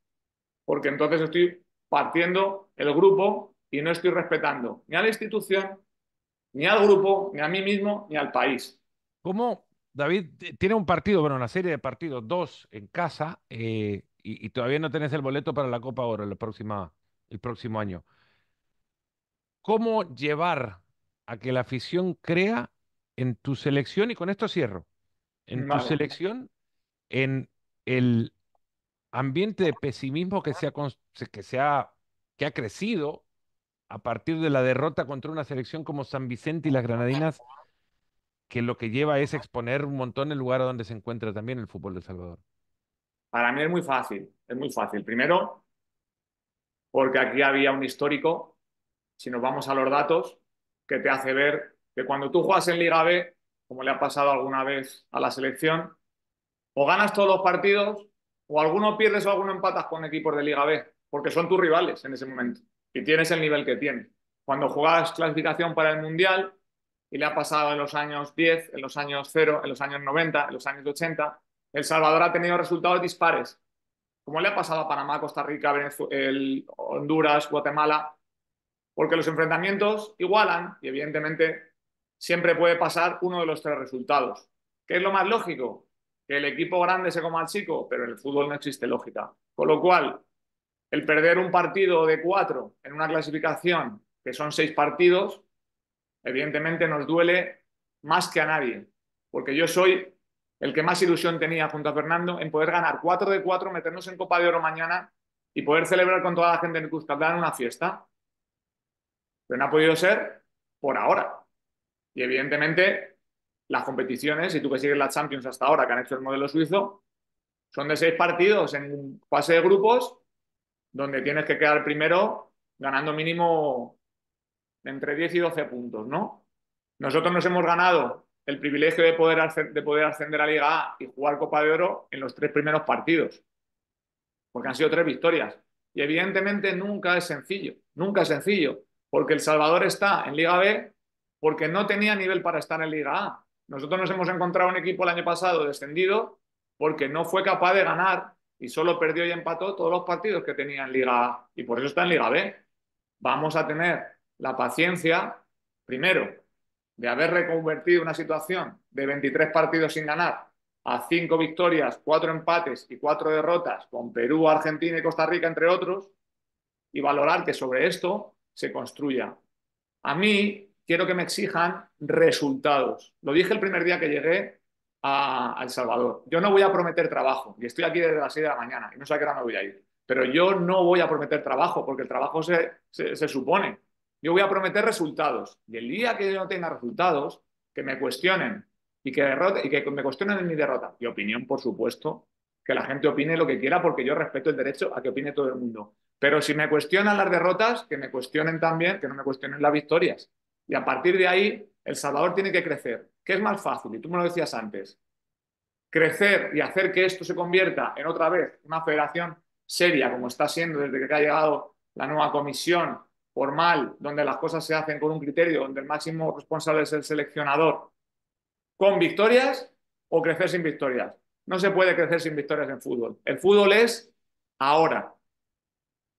B: Porque entonces estoy partiendo el grupo y no estoy respetando ni a la institución, ni al grupo, ni a mí mismo, ni al país.
A: ¿Cómo David tiene un partido, bueno, una serie de partidos, dos en casa, y todavía no tenés el boleto para la Copa Oro el próximo año? ¿Cómo llevar a que la afición crea en tu selección? Y con esto cierro. En tu
B: Vale.
A: selección, en el ambiente de pesimismo que ha crecido a partir de la derrota contra una selección como San Vicente y las Granadinas, que lo que lleva es exponer un montón el lugar a donde se encuentra también el fútbol de El Salvador.
B: Para mí es muy fácil, es muy fácil. Primero, porque aquí había un histórico, si nos vamos a los datos, que te hace ver que cuando tú juegas en Liga B, como le ha pasado alguna vez a la selección, o ganas todos los partidos, o alguno pierdes o alguno empatas con equipos de Liga B, porque son tus rivales en ese momento y tienes el nivel que tienes. Cuando juegas clasificación para el Mundial, y le ha pasado en los años 10, en los años 0, en los años 90, en los años 80, El Salvador ha tenido resultados dispares, como le ha pasado a Panamá, Costa Rica, Honduras, Guatemala, porque los enfrentamientos igualan y evidentemente siempre puede pasar uno de los tres resultados. ¿Qué es lo más lógico? Que el equipo grande se coma al chico, pero en el fútbol no existe lógica. Con lo cual, el perder un partido de 4 en una clasificación, que son 6 partidos, evidentemente nos duele más que a nadie, porque yo soy el que más ilusión tenía junto a Fernando en poder ganar 4 de 4, meternos en Copa de Oro mañana y poder celebrar con toda la gente en Cuscatlán una fiesta. Pero no ha podido ser por ahora. Y evidentemente las competiciones, y tú que sigues la Champions hasta ahora, que han hecho el modelo suizo, son de 6 partidos en fase de grupos, donde tienes que quedar primero ganando mínimo entre 10 y 12 puntos, ¿no? Nosotros nos hemos ganado el privilegio de poder ascender a Liga A y jugar Copa de Oro en los 3 primeros partidos, porque han sido 3 victorias. Y evidentemente nunca es sencillo, porque El Salvador está en Liga B porque no tenía nivel para estar en Liga A. Nosotros nos hemos encontrado un equipo el año pasado descendido porque no fue capaz de ganar y solo perdió y empató todos los partidos que tenía en Liga A y por eso está en Liga B. Vamos a tener la paciencia, primero, de haber reconvertido una situación de 23 partidos sin ganar a 5 victorias, 4 empates y 4 derrotas con Perú, Argentina y Costa Rica, entre otros, y valorar que sobre esto se construya. A mí quiero que me exijan resultados. Lo dije el primer día que llegué a El Salvador. Yo no voy a prometer trabajo y estoy aquí desde las 6 de la mañana y no sé a qué hora me voy a ir. Pero yo no voy a prometer trabajo porque el trabajo se supone. Yo voy a prometer resultados. Y el día que yo no tenga resultados, que me cuestionen y que me cuestionen en mi derrota. Y opinión, por supuesto, que la gente opine lo que quiera porque yo respeto el derecho a que opine todo el mundo. Pero si me cuestionan las derrotas, que me cuestionen también, que no me cuestionen las victorias. Y a partir de ahí, El Salvador tiene que crecer. ¿Qué es más fácil? Y tú me lo decías antes. Crecer y hacer que esto se convierta en otra vez una federación seria, como está siendo desde que ha llegado la nueva comisión formal, donde las cosas se hacen con un criterio, donde el máximo responsable es el seleccionador, con victorias o crecer sin victorias. No se puede crecer sin victorias en fútbol. El fútbol es ahora.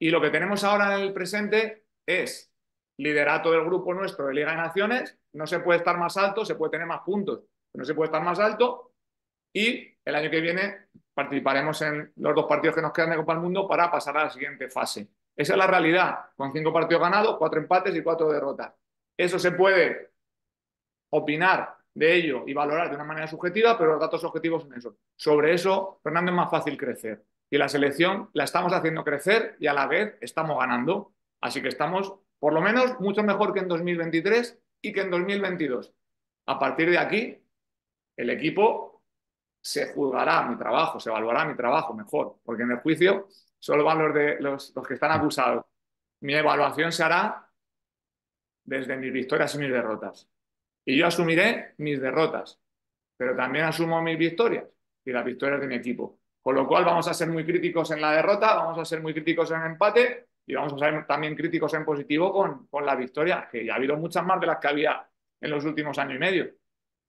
B: Y lo que tenemos ahora en el presente es liderato del grupo nuestro de Liga de Naciones. No se puede estar más alto, se puede tener más puntos, pero no se puede estar más alto. Y el año que viene participaremos en los 2 partidos que nos quedan de Copa del Mundo para pasar a la siguiente fase. Esa es la realidad, con 5 partidos ganados, 4 empates y 4 derrotas. Eso se puede opinar de ello y valorar de una manera subjetiva, pero los datos objetivos son esos. Sobre eso, Fernando, es más fácil crecer. Y la selección la estamos haciendo crecer y a la vez estamos ganando. Así que estamos, por lo menos, mucho mejor que en 2023 y que en 2022. A partir de aquí, el equipo se juzgará mi trabajo, se evaluará mi trabajo mejor, porque en el juicio solo van los que están acusados. Mi evaluación se hará desde mis victorias y mis derrotas. Y yo asumiré mis derrotas, pero también asumo mis victorias y las victorias de mi equipo. Con lo cual vamos a ser muy críticos en la derrota, vamos a ser muy críticos en el empate y vamos a ser también críticos en positivo con la victoria, que ya ha habido muchas más de las que había en los últimos años y medio.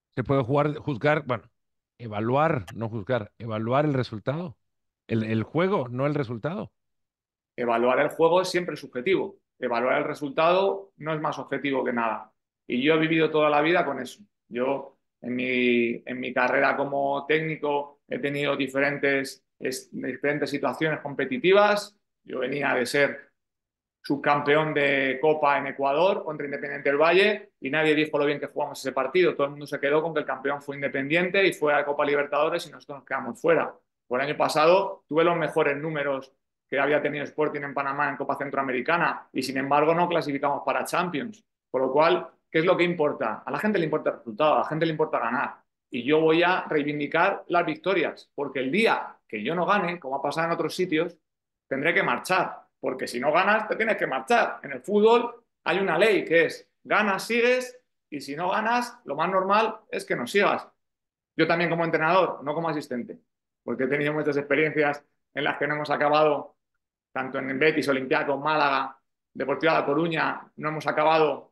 A: Se puede juzgar, bueno, evaluar, no juzgar, evaluar el resultado. El juego, no el resultado.
B: Evaluar el juego es siempre subjetivo. Evaluar el resultado no es más objetivo que nada. Y yo he vivido toda la vida con eso. Yo en mi carrera como técnico he tenido diferentes situaciones competitivas. Yo venía de ser subcampeón de Copa en Ecuador contra Independiente del Valle y nadie dijo lo bien que jugamos ese partido. Todo el mundo se quedó con que el campeón fue Independiente y fue a Copa Libertadores y nosotros nos quedamos fuera. Por el año pasado tuve los mejores números que había tenido Sporting en Panamá en Copa Centroamericana y sin embargo no clasificamos para Champions. Por lo cual, ¿qué es lo que importa? A la gente le importa el resultado, a la gente le importa ganar. Y yo voy a reivindicar las victorias, porque el día que yo no gane, como ha pasado en otros sitios, tendré que marchar, porque si no ganas te tienes que marchar. En el fútbol hay una ley que es ganas, sigues, y si no ganas, lo más normal es que no sigas. Yo también como entrenador, no como asistente, porque he tenido muchas experiencias en las que no hemos acabado, tanto en Betis, Olympiacos, Málaga, Deportiva La Coruña, no hemos acabado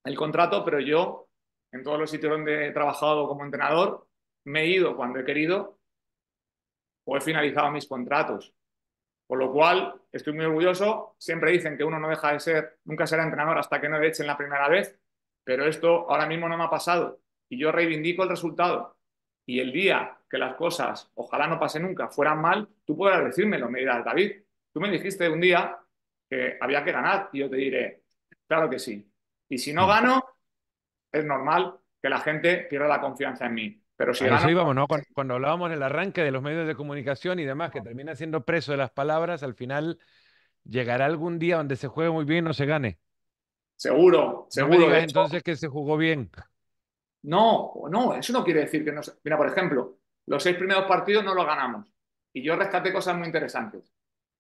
B: el contrato, pero yo, en todos los sitios donde he trabajado como entrenador, me he ido cuando he querido o he finalizado mis contratos. Por lo cual, estoy muy orgulloso. Siempre dicen que uno no deja de ser, nunca será entrenador hasta que no le echen la primera vez, pero esto ahora mismo no me ha pasado. Y yo reivindico el resultado. Y el día que las cosas, ojalá no pase nunca, fueran mal, tú podrás decírmelo, me dirás, David, tú me dijiste un día que había que ganar y yo te diré, claro que sí. Y si no
A: Mm.
B: gano, es normal que la gente pierda la confianza en mí. Pero si
A: A
B: gano,
A: eso íbamos, ¿no? Cuando hablábamos en el arranque de los medios de comunicación y demás, que termina siendo preso de las palabras, al final llegará algún día donde se juegue muy bien y no se gane.
B: seguro,
A: No me
B: seguro. De
A: digas
B: hecho,
A: entonces que se jugó bien.
B: no, no, eso no quiere decir que no. Mira, por ejemplo, los 6 primeros partidos no los ganamos. Y yo rescaté cosas muy interesantes.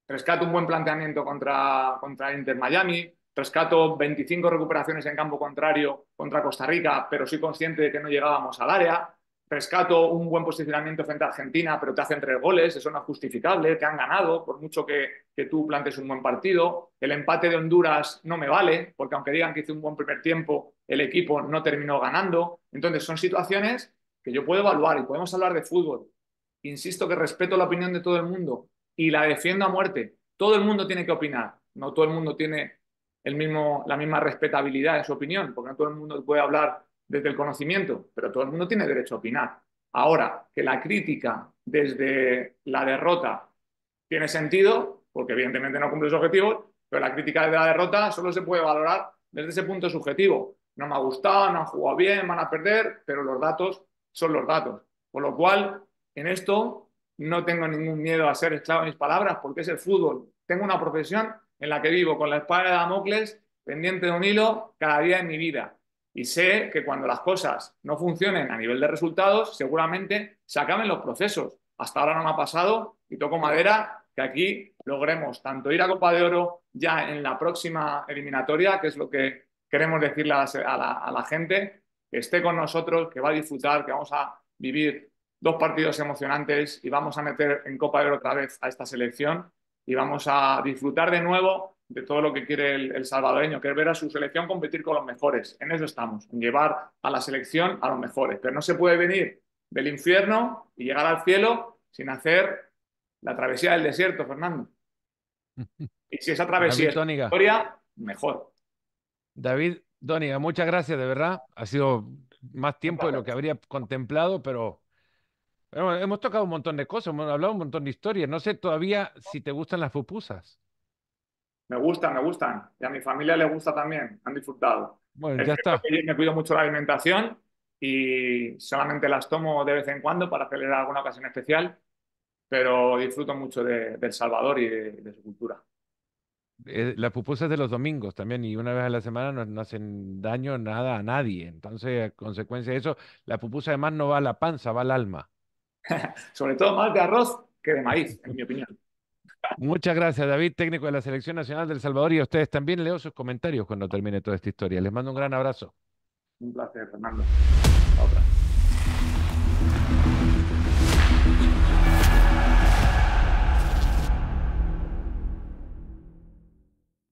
B: Rescato un buen planteamiento contra Inter Miami. Rescato 25 recuperaciones en campo contrario contra Costa Rica, pero soy consciente de que no llegábamos al área. Rescato un buen posicionamiento frente a Argentina, pero te hacen 3 goles, eso no es justificable, te han ganado, por mucho que tú plantes un buen partido. El empate de Honduras no me vale, porque aunque digan que hice un buen primer tiempo, el equipo no terminó ganando. Entonces son situaciones que yo puedo evaluar y podemos hablar de fútbol. Insisto que respeto la opinión de todo el mundo y la defiendo a muerte. Todo el mundo tiene que opinar, no todo el mundo tiene la misma respetabilidad de su opinión, porque no todo el mundo puede hablar desde el conocimiento, pero todo el mundo tiene derecho a opinar. Ahora, que la crítica desde la derrota tiene sentido, porque evidentemente no cumple sus objetivos, pero la crítica desde la derrota solo se puede valorar desde ese punto subjetivo. No me ha gustado, no han jugado bien, van a perder, pero los datos son los datos. Por lo cual, en esto no tengo ningún miedo a ser esclavo de mis palabras, porque es el fútbol. Tengo una profesión en la que vivo con la espada de Damocles pendiente de un hilo cada día de mi vida. Y sé que cuando las cosas no funcionen a nivel de resultados, seguramente se acaben los procesos. Hasta ahora no me ha pasado y toco madera que aquí logremos tanto ir a Copa de Oro ya en la próxima eliminatoria, que es lo que queremos decirle a la gente, que esté con nosotros, que va a disfrutar, que vamos a vivir 2 partidos emocionantes y vamos a meter en Copa de Oro otra vez a esta selección y vamos a disfrutar de nuevo de todo lo que quiere el salvadoreño, que es ver a su selección competir con los mejores. En eso estamos, en llevar a la selección a los mejores. Pero no se puede venir del infierno y llegar al cielo sin hacer la travesía del desierto, Fernando. Y si esa travesía
A: David
B: es
A: Dóniga.
B: historia, mejor.
A: David Dóniga, muchas gracias, de verdad. Ha sido más
B: Un
A: tiempo de
B: placer.
A: lo que habría contemplado, pero bueno, hemos tocado un montón de cosas, hemos hablado un montón de historias. No sé todavía si te gustan las pupusas.
B: Me gustan, me gustan. Y a mi familia les gusta también, han disfrutado.
A: Bueno,
B: Es
A: ya
B: cierto
A: está.
B: que yo me cuido mucho la alimentación y solamente las tomo de vez en cuando para celebrar alguna ocasión especial, pero disfruto mucho de El Salvador y de su cultura.
A: Las pupusas de los domingos también, y una vez a la semana no hacen daño nada a nadie. Entonces, a consecuencia de eso, la pupusa además no va a la panza, va al alma.
B: Sobre todo más de arroz que de maíz, en mi opinión.
A: Muchas gracias, David, técnico de la Selección Nacional de El Salvador, y a ustedes también. Leo sus comentarios cuando termine toda esta historia. Les mando un gran abrazo.
B: Un placer, Fernando. Hasta otra.